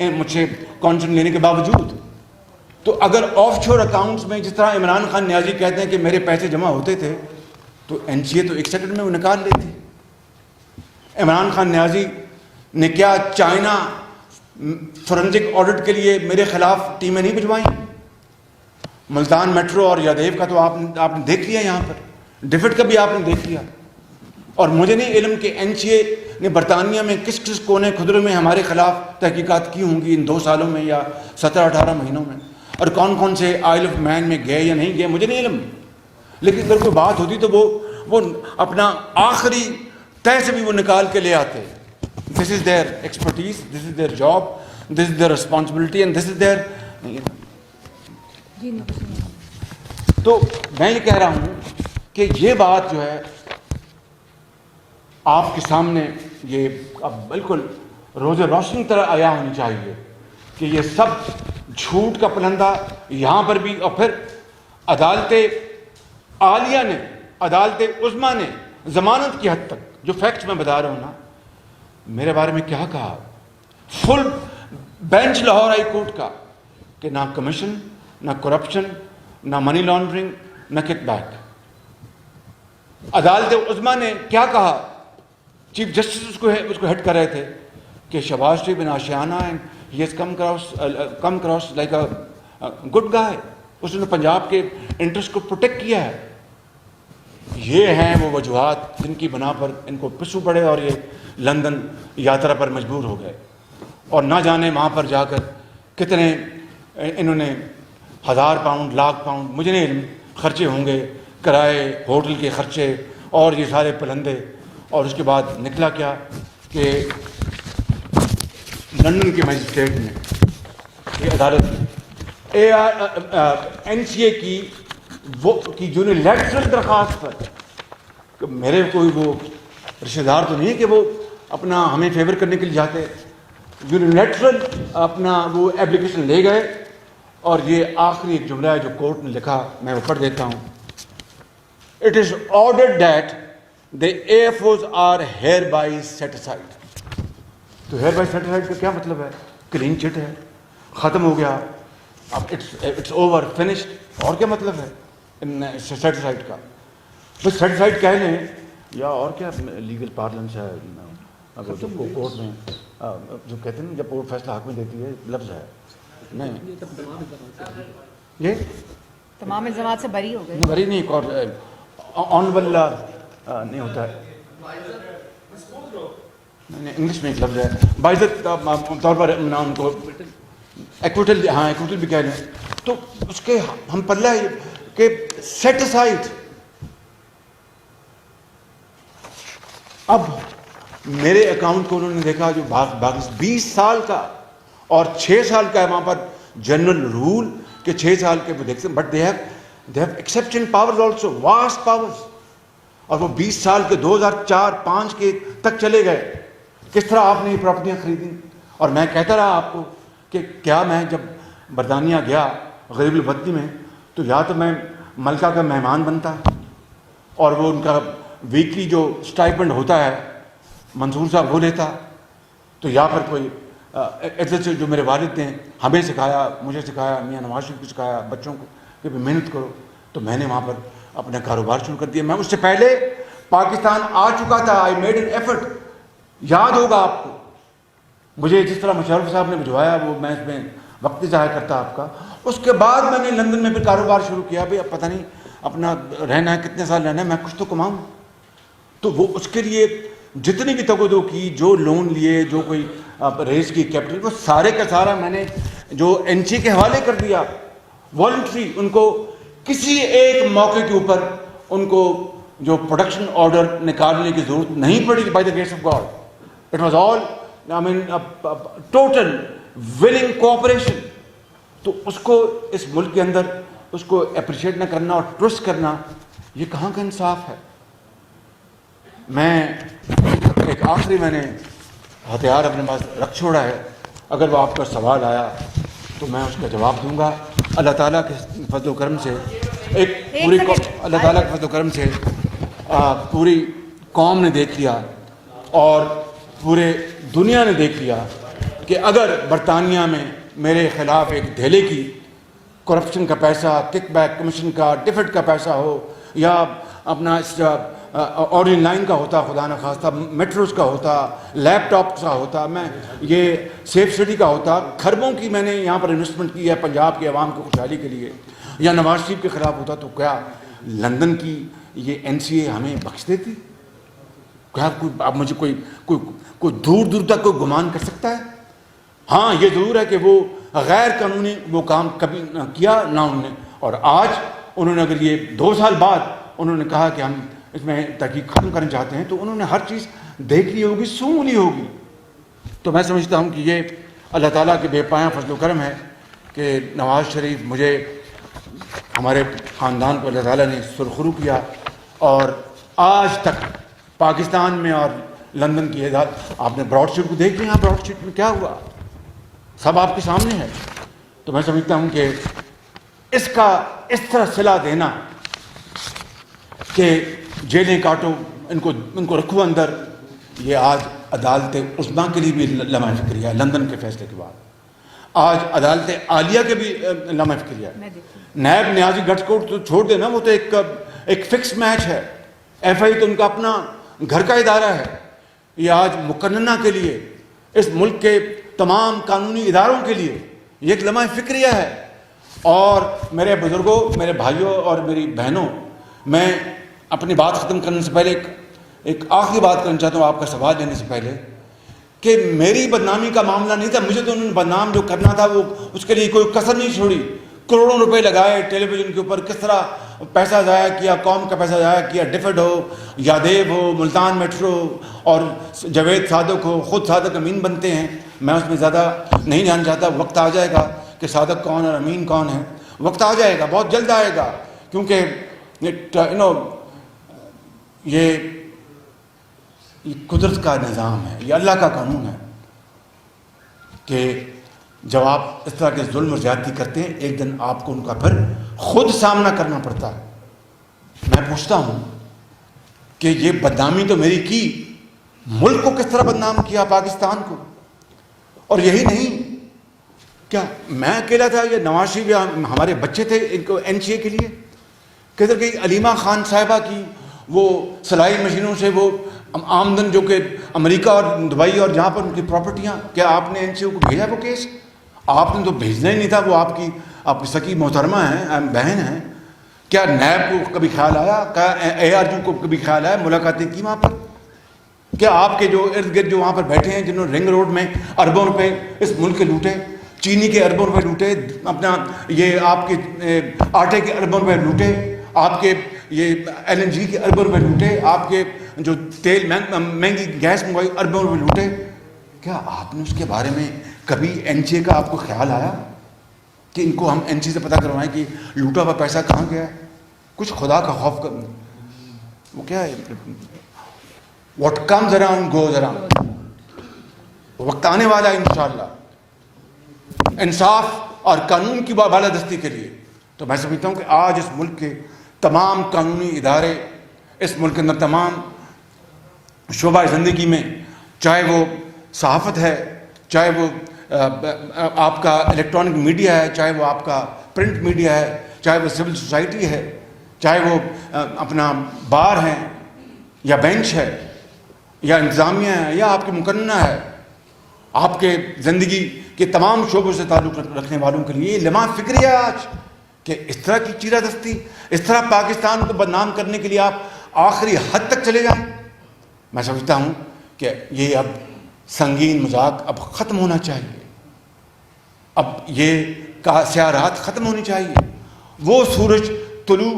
مجھ سے consonant لینے کے باوجود. تو اگر of شور accounts میں جس طرح عمران خان نیازی کہتے ہیں کہ میرے پیسے جمع ہوتے تھے, تو NCA تو 1 سیکنڈ میں وہ نکال لیتی. عمران خان نیازی نے کیا چائنا فورنزک آڈٹ کے لیے میرے خلاف ٹیمیں نہیں بھجوائیں؟ ملتان میٹرو اور یادیو کا تو آپ نے دیکھ لیا, یہاں پر ڈیفٹ کا بھی آپ نے دیکھ لیا. اور مجھے نہیں علم کہ NCA نے برطانیہ میں کس کس کونے خدرے میں ہمارے خلاف تحقیقات کی ہوں گی ان 2 سالوں میں یا 17-18 مہینوں میں, اور کون کون سے آئل آف مین میں گئے یا نہیں گئے, مجھے نہیں علم. لیکن اگر کوئی بات ہوتی تو وہ اپنا آخری تہ سے بھی وہ نکال کے لے آتے. This is their expertise, this is their job, this is their responsibility and this is their. تو میں یہ کہہ رہا ہوں کہ یہ بات جو ہے آپ کے سامنے یہ اب بالکل روز روشنی طرح آیا ہونی چاہیے کہ یہ سب جھوٹ کا پلندہ یہاں پر بھی. اور پھر عدالت عالیہ نے, عدالت عظمیٰ نے ضمانت کی حد تک, جو فیکٹس میں بتا رہا ہوں نا, میرے بارے میں کیا کہا, full bench Lahore high court کا, کہ نہ کمیشن, نہ کرپشن, نہ منی لانڈرنگ, نہ کک بیک. عدالت عظمیٰ نے کیا کہا, چیف جسٹس اس کو ہیڈ کر رہے تھے, کہ Shehbaz Sharif been Ashiana and he has come cross like a good guy. اس نے پنجاب کے انٹرسٹ کو پروٹیکٹ کیا ہے. یہ ہیں وہ وجوہات جن کی بنا پر ان کو پسو پڑے اور یہ لندن یاترا پر مجبور ہو گئے. اور نہ جانے وہاں پر جا کر کتنے انہوں نے 1000 پاؤنڈ, لاکھ پاؤنڈ, مجھے نہیں علم, خرچے ہوں گے, کرائے, ہوٹل کے خرچے اور یہ سارے پلندے. اور اس کے بعد نکلا کیا کہ لندن کے مجسٹریٹ نے, یہ عدالت نے NCA کی یونیلیٹرل درخواست پر, کہ میرے کوئی وہ رشتہ دار تو نہیں ہے کہ وہ اپنا ہمیں فیور کرنے کے لیے جاتے, یونیلیٹرل اپنا وہ اپلیکیشن لے گئے. اور یہ آخری ایک جملہ ہے جو کورٹ نے لکھا, میں وہ پڑھ دیتا ہوں. It is ordered that the AFOs are hereby set aside. تو hereby set aside کا کیا مطلب ہے؟ کلین چٹ ہے, ختم ہو گیا, اب it's over, finished. اور کیا مطلب ہے set aside کا؟ بس set aside کہہ لیں یا اور کیا لیگل پارلنس ہے, جو کورٹ میں جو کہتے ہیں جب کورٹ فیصلہ حق میں دیتی ہے, لفظ ہے نہیں, یہ تمام الزامات سے بری ہو گئے. بری نہیں, اور آنریبل نہیں ہوتا ہے, انگلش میں ایک لفظ ہے, باعزت طور پر ان کو ایکوٹل, ہاں ایکوٹل بھی کہہ لیں. تو اس کے ہم پلہ ہے کہ سیٹ اسائڈ. اب میرے اکاؤنٹ کو انہوں نے دیکھا جو باقی 20 سال کا اور 6 سال کا ہے, وہاں پر جنرل رول کہ 6 سال کے وہ دیکھتے ہیں, but they have exception powers also, vast powers. اور وہ 20 سال کے 2004-5 کے تک چلے گئے. کس طرح آپ نے یہ پراپرٹیاں خریدیں. اور میں کہتا رہا آپ کو کہ کیا میں جب برطانیہ گیا غریب الوطنی میں, تو یا تو میں ملکہ کا مہمان بنتا اور وہ ان کا ویکلی جو اسٹائپنڈ ہوتا ہے منصور صاحب وہ لیتا, تو یا پھر کوئی عزت سے جو میرے والد نے ہمیں سکھایا, مجھے سکھایا, میاں نواز شریف کو سکھایا, بچوں کو کہ محنت کرو, تو میں نے وہاں پر اپنا کاروبار شروع کر دیا. میں اس سے پہلے پاکستان آ چکا تھا, آئی میڈ این ایفرٹ. یاد ہوگا آپ کو, مجھے جس طرح مشرف صاحب نے بھجوایا وہ میں اس میں وقت ضائع کرتا آپ کا. اس کے بعد میں نے لندن میں پھر کاروبار شروع کیا. بھائی اب پتہ نہیں اپنا رہنا ہے, کتنے سال رہنا ہے, میں کچھ تو کماؤں. تو وہ اس کے لیے جتنی بھی تقدو کی, جو لون لیے, جو کوئی ریز کی کیپٹل, وہ سارے کا سارا میں نے جو NCA کے حوالے کر دیا والنٹری. ان کو کسی ایک موقع کے اوپر ان کو جو پروڈکشن آرڈر نکالنے کی ضرورت نہیں پڑی. By the grace of God it was all I mean total willing cooperation. تو اس کو اس ملک کے اندر اس کو اپریشیٹ نہ کرنا اور ٹرسٹ کرنا, یہ کہاں کا انصاف ہے. میں ایک آخری میں نے ہتھیار اپنے پاس رکھ چھوڑا ہے, اگر وہ آپ کا سوال آیا تو میں اس کا جواب دوں گا. اللہ تعالیٰ کے فضل و کرم سے اللہ تعالیٰ کے فضل و کرم سے پوری قوم نے دیکھ لیا اور پورے دنیا نے دیکھ لیا کہ اگر برطانیہ میں میرے خلاف ایک دھیلے کی کرپشن کا پیسہ، کک بیک کمیشن کا، ڈفٹ کا پیسہ ہو، یا اپنا آرڈن لائن کا ہوتا، خدا نہ خواستہ میٹروز کا ہوتا، لیپ ٹاپ کا ہوتا، میں یہ سیف سٹی کا ہوتا، کھربوں کی میں نے یہاں پر انویسٹمنٹ کی ہے پنجاب کے عوام کی خوشحالی کے لیے، یا نواز شریف کے خلاف ہوتا، تو کیا لندن کی یہ NCA ہمیں بخش دیتی؟ کیا اب مجھے کوئی دور دور تک کوئی گمان کر سکتا ہے؟ ہاں یہ ضرور ہے کہ وہ غیر قانونی وہ کام کبھی نہ کیا نہ انہوں نے، اور آج انہوں نے اگر یہ 2 سال بعد انہوں نے کہا کہ ہم اس میں تحقیق ختم کرنا چاہتے ہیں، تو انہوں نے ہر چیز دیکھ لی ہوگی، سونگ لی ہوگی. تو میں سمجھتا ہوں کہ یہ اللہ تعالیٰ کے بے پایاں فضل و کرم ہے کہ نواز شریف مجھے، ہمارے خاندان کو اللہ تعالیٰ نے سرخرو کیا، اور آج تک پاکستان میں اور لندن کی ہدایت، آپ نے براڈ شیٹ کو دیکھ لیا، براڈ شیٹ میں کیا ہوا سب آپ کے سامنے ہے. تو میں سمجھتا ہوں کہ اس کا اس طرح صلہ دینا کہ جیلیں کاٹو، ان کو رکھو اندر، یہ آج عدالت عظمیٰ کے لیے بھی لمحہ فکریہ ہے. لندن کے فیصلے کے بعد آج عدالت عالیہ کے بھی لمحہ فکریہ ہے. نیب نیازی گٹھ کو تو چھوڑ دینا، وہ تو ایک فکس میچ ہے. FI تو ان کا اپنا گھر کا ادارہ ہے. یہ آج مقننہ کے لیے، اس ملک کے تمام قانونی اداروں کے لیے یہ ایک لمحہ فکریہ ہے. اور میرے بزرگوں، میرے بھائیوں اور میری بہنوں، میں اپنی بات ختم کرنے سے پہلے ایک آخری بات کرنا چاہتا ہوں آپ کا سوال لینے سے پہلے، کہ میری بدنامی کا معاملہ نہیں تھا. مجھے تو انہوں نے بدنام جو کرنا تھا وہ اس کے لیے کوئی کسر نہیں چھوڑی. کروڑوں روپے لگائے ٹیلی ویژن کے اوپر، کس طرح پیسہ ضائع کیا، قوم کا پیسہ ضائع کیا. ڈفڈ ہو، یادیب ہو، ملتان میٹرو، اور جاوید صادق ہو، خود صادق امین بنتے ہیں. میں اس میں زیادہ نہیں جانا چاہتا. وقت آ جائے گا کہ صادق کون اور امین کون ہے، وقت آ جائے گا، بہت جلد آئے گا. کیونکہ یہ قدرت کا نظام ہے، یہ اللہ کا قانون ہے کہ جب آپ اس طرح کے ظلم اور زیادتی کرتے ہیں، ایک دن آپ کو ان کا پھر خود سامنا کرنا پڑتا ہے. میں پوچھتا ہوں کہ یہ بدنامی تو میری کی، ملک کو کس طرح بدنام کیا، پاکستان کو. اور یہی نہیں، کیا میں اکیلا تھا؟ یہ نواز شریف یا ہمارے بچے تھے ان کو NCA کے لیے؟ کدھر گئی علیمہ خان صاحبہ کی وہ سلائی مشینوں سے وہ آمدن جو کہ امریکہ اور دبئی اور جہاں پر ان کی پراپرٹیاں، کیا آپ نے NCA کو بھیجا وہ کیس؟ آپ نے تو بھیجنا ہی نہیں تھا. وہ آپ کی سکی محترمہ ہیں، بہن ہیں. کیا نیب کو کبھی خیال آیا؟ کیا ARG کو کبھی خیال آیا؟ ملاقاتیں کی وہاں پر؟ کیا آپ کے جو ارد گرد جو وہاں پر بیٹھے ہیں، جنہوں نے رنگ روڈ میں اربوں روپے اس ملک کے لوٹے، چینی کے اربوں روپے لوٹے، اپنا یہ آپ کے آٹے کے اربوں روپے لوٹے، آپ کے یہ LNG کے اربوں روپے لوٹے، آپ کے جو تیل مہنگی گیس منگوائی اربوں روپے لوٹے، کیا آپ نے اس کے بارے میں کبھی NCA کا آپ کو خیال آیا کہ ان کو ہم NCA سے پتہ کروائیں کہ لوٹا ہوا پیسہ کہاں گیا ہے؟ کچھ خدا کا خوف کر، وہ کیا ہے، what comes around goes around. وقت آنے والا ہے انشاءاللہ انصاف اور قانون کی بالادستی کے لیے. تو میں سمجھتا ہوں کہ آج اس ملک کے تمام قانونی ادارے، اس ملک کے اندر تمام شعبہ زندگی میں، چاہے وہ صحافت ہے، چاہے وہ آپ کا الیکٹرانک میڈیا ہے، چاہے وہ آپ کا پرنٹ میڈیا ہے، چاہے وہ سول سوسائٹی ہے، چاہے وہ اپنا بار ہیں یا بینچ ہے یا انتظامیہ ہے یا آپ کی مقننہ ہے، آپ کے زندگی کے تمام شعبوں سے تعلق رکھنے والوں کے لیے یہ لمحہ فکریہ ہے آج کہ اس طرح کی چیرہ دستی، اس طرح پاکستان کو بدنام کرنے کے لیے آپ آخری حد تک چلے جائیں. میں سمجھتا ہوں کہ یہ اب سنگین مذاق اب ختم ہونا چاہیے. اب یہ سیاہ رات ختم ہونی چاہیے. وہ سورج طلوع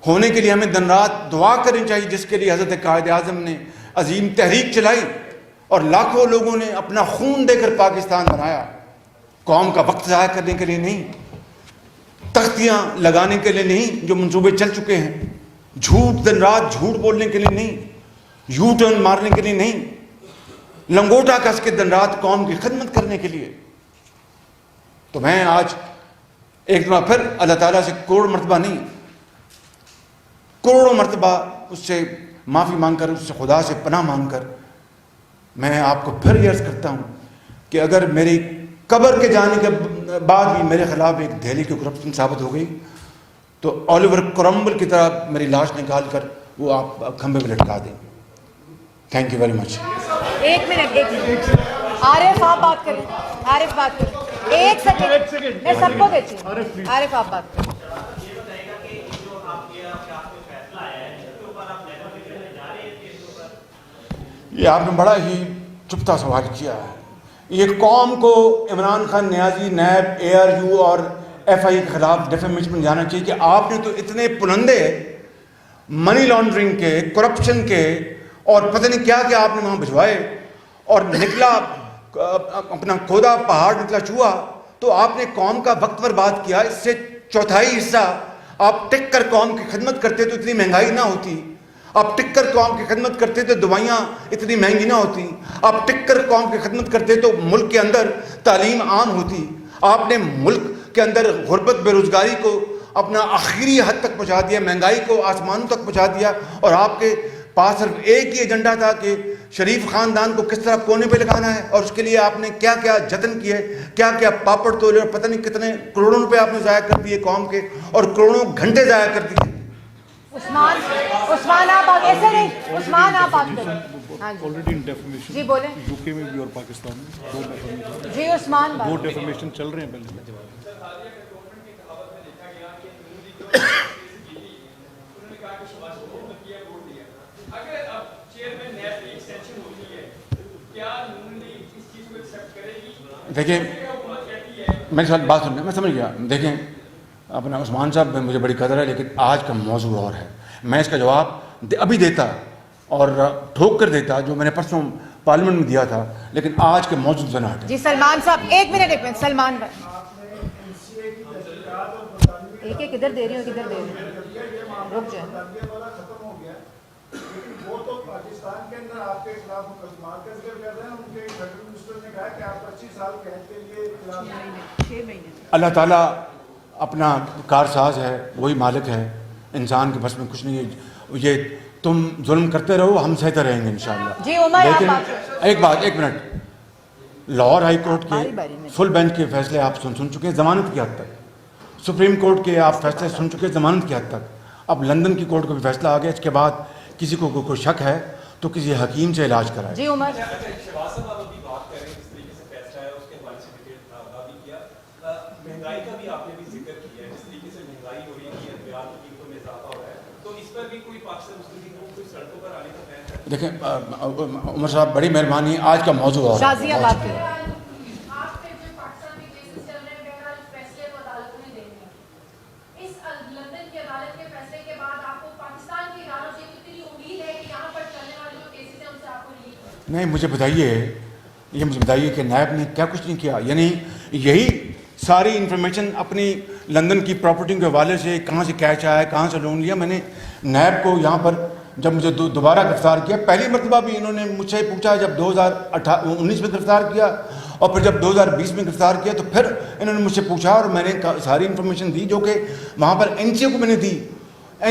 ہونے کے لیے ہمیں دن رات دعا کرنی چاہیے جس کے لیے حضرت قائد اعظم نے عظیم تحریک چلائی اور لاکھوں لوگوں نے اپنا خون دے کر پاکستان بنایا. قوم کا وقت ضائع کرنے کے لیے نہیں، تختیاں لگانے کے لیے نہیں جو منصوبے چل چکے ہیں، جھوٹ دن رات جھوٹ بولنے کے لیے نہیں، یو ٹرن مارنے کے لیے نہیں، لنگوٹا کس کے دن رات قوم کی خدمت کرنے کے لیے. تو میں آج ایک بار پھر اللہ تعالیٰ سے کروڑ مرتبہ نہیں، کروڑوں مرتبہ اس سے معافی مانگ کر، اس سے خدا سے پناہ مانگ کر میں آپ کو پھر عرض کرتا ہوں کہ اگر میری قبر کے جانے کے بعد بھی میرے خلاف ایک دہلی کی کرپشن ثابت ہو گئی تو اولیور کرمبل کی طرح میری لاش نکال کر وہ آپ کھمبے پہ لٹکا دیں. Thank you very much. ایک منٹ عارف آپ بات کریں. عارف بات کریں. ایک سیکنڈ میں سب کو دیتی ہوں. عارف آپ بات کریں. یہ آپ نے بڑا ہی چپتا سوال کیا ہے. یہ قوم کو عمران خان نیازی، نیب، ARU اور FI کے خلاف ڈیفیمیشن میں جانا چاہیے کہ آپ نے تو اتنے پلندے منی لانڈرنگ کے، کرپشن کے اور پتہ نہیں کیا کیا آپ نے وہاں بھجوائے اور نکلا اپنا کھودا پہاڑ نکلا چوہا. تو آپ نے قوم کا وقت برباد کیا. اس سے چوتھائی حصہ آپ ٹک کر قوم کی خدمت کرتے تو اتنی مہنگائی نہ ہوتی. آپ ٹک کر قوم کی خدمت کرتے تو دوائیاں اتنی مہنگی نہ ہوتی. آپ ٹک کر قوم کی خدمت کرتے تو ملک کے اندر تعلیم عام ہوتی. آپ نے ملک کے اندر غربت، بے روزگاری کو اپنا آخری حد تک پہنچا دیا، مہنگائی کو آسمانوں تک پہنچا دیا. اور آپ کے پاس صرف ایک ہی ایجنڈا تھا کہ شریف خاندان کو کس طرح کونے پہ لگانا ہے. اور اس کے لیے آپ نے کیا کیا جتن کیے، کیا کیا پاپڑ تولے اور پتہ نہیں کتنے کروڑوں روپے آپ نے ضائع کر دیے قوم کے، اور کروڑوں گھنٹے ضائع کر دیے. عثمان آپ آگے سے نہیں. عثمان آپ بات کریں. آلریڈی ان ڈیفیمیشن جی بولیں. UK میں بھی اور پاکستان میں دو ڈیفیمیشن. جی عثمان دو ڈیفیمیشن چل رہے ہیں پہلے. دیکھیں میری ساتھ بات سن لیں، میں سمجھ گیا. دیکھیں اپنا عثمان صاحب میں مجھے بڑی قدر ہے، لیکن آج کا موضوع اور ہے. میں اس کا جواب ابھی دیتا اور ٹھوک کر دیتا جو میں نے پرسوں پارلیمنٹ میں دیا تھا، لیکن آج کے موضوع سے نہ ہٹے. جی سلمان صاحب ایک منٹ. سلمان بھائی ایک ادھر دے رہی ہوں، ادھر دے رہی ہوں، رک جائیں. وہ تو پاکستان کے اندر آپ کے خلاف مقدمات کر رہے ہیں. ان کے فیڈرل منسٹر نے کہا کہ آپ 25 سال قید کے لیے 6 مہینے. اللہ تعالیٰ اپنا کارساز ہے، وہی مالک ہے. انسان کے بس میں کچھ نہیں ہے. یہ تم ظلم کرتے رہو، ہم سہتے رہیں گے انشاءاللہ. جی عمر لیکن ایک منٹ. لاہور ہائی کورٹ کے فل بینچ کے فیصلے آپ سن چکے ہیں ضمانت کی حد تک. سپریم کورٹ کے آپ فیصلے سن چکے ہیں ضمانت کی حد تک. اب لندن کی کورٹ کا بھی فیصلہ آ گیا. اس کے بعد کسی کو کوئی شک ہے تو کسی حکیم سے علاج کرائے. جی عمر مہنگائی کا بھی آپ نے بھی ذکر کیا ہے، جس طریقے سے مہنگائی ہو رہی ہے، اعتبار کی قیمتوں میں اضافہ ہو رہا ہے، تو اس پر بھی کوئی پاکستان مسلم کو کوئی سڑکوں پر آنے کا فیصلہ ہے؟ دیکھیں عمر صاحب بڑی مہربانی، آج کا موضوع اور شازیہ بات کریں. آپ کے جو پاکستان میں کیسز چل رہے ہیں بہرحال فیصلے تو عدالت نے دینے ہیں. اس لندن کی عدالت کے فیصلے کے بعد آپ کو پاکستان کی اداروں سے کتنی امید ہے کہ یہاں پر چلنے والے جو کیسز ہیں ان سے آپ کو ریلیف ہو؟ نہیں، مجھے بتائیے کہ نیب نے کیا کچھ نہیں کیا. یعنی یہی ساری انفارمیشن اپنی لندن کی پراپرٹی کے حوالے سے کہاں سے کیش آیا، کہاں سے لون لیا. میں نے نیب کو یہاں پر جب مجھے دوبارہ گرفتار کیا، پہلی مرتبہ بھی انہوں نے مجھ سے پوچھا جب 2019 میں گرفتار کیا، اور پھر جب 2020 میں گرفتار کیا تو پھر انہوں نے مجھ سے پوچھا اور میں نے ساری انفارمیشن دی جو کہ وہاں پر NGO کو میں نے دی.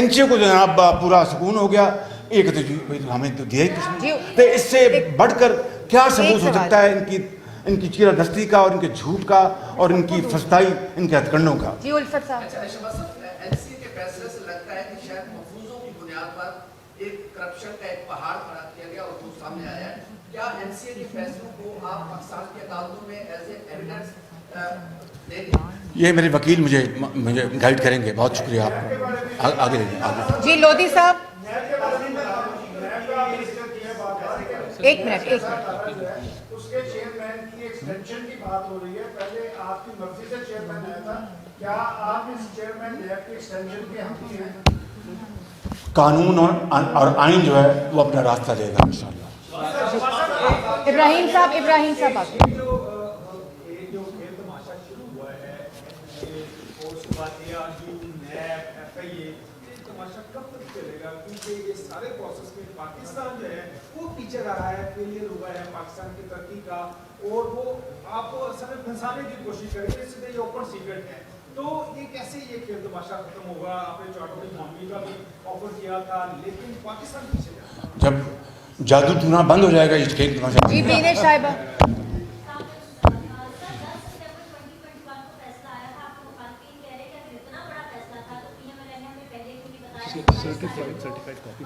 NGO کو جناب پورا سکون ہو گیا. ایک تو جی ہمیں تو دیا ہی کچھ نہیں. تو اس سے بڑھ کر کیا ثبوت ہو سکتا ہے ان کی چیرہ دستی کا اور ان کے جھوٹ کا اور ان کی فستائی، ان کے ہتھکنڈوں کا. جی الفت صاحب NCA کے فیصلے سے لگتا ہے کہ شاید مفروضوں کی بنیاد پر ایک کرپشن کا ایک پہاڑ کھڑا کیا گیا اور وہ سامنے آیا ہے. کیا NCA کے فیصلوں کو آپ پاکستان کی عدالتوں میں ایز اے ایویڈنس دیں گے؟ یہ میرے وکیل مجھے گائیڈ کریں گے. بہت شکریہ آپ کو. آگے جی لودھی صاحب ایک منٹ. اس کے چیئرمین کی ایکسٹینشن کی بات ہو رہی ہے. پہلے آپ کی مرضی سے چیئرمین آیا تھا، کیا آپ اس چیئرمین نیب کی ایکسٹینشن کے حقیقی ہیں؟ قانون اور آئین جو ہے وہ اپنا راستہ لے گا انشاءاللہ. ابراہیم صاحب آپ جو کھیل تماشا شروع ہوا ہے اور اس کے بعد ARU، نیب، FIA، یہ تماشا کب تک چلے گا؟ کیونکہ یہ سارے پروسیس میں پاکستان جو ہے وہ پیچھے رہا ہے، فیلئر ہوا ہے پاکستان کی ترقی کا، اور وہ آپ کو اصل میں پھنسانے کی کوشش کریں گے. اس سے یہ اوپن سیکرٹ ہے. تو یہ کیسے یہ کھیل تماشا ختم ہوگا؟ آپ نے چارٹر اکانومی کا بھی آفر کیا تھا لیکن پاکستان پیچھے جا. جب جادو ٹونا بند ہو جائے گا اس کھیل تماشا. جی بینش صاحبہ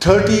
30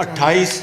28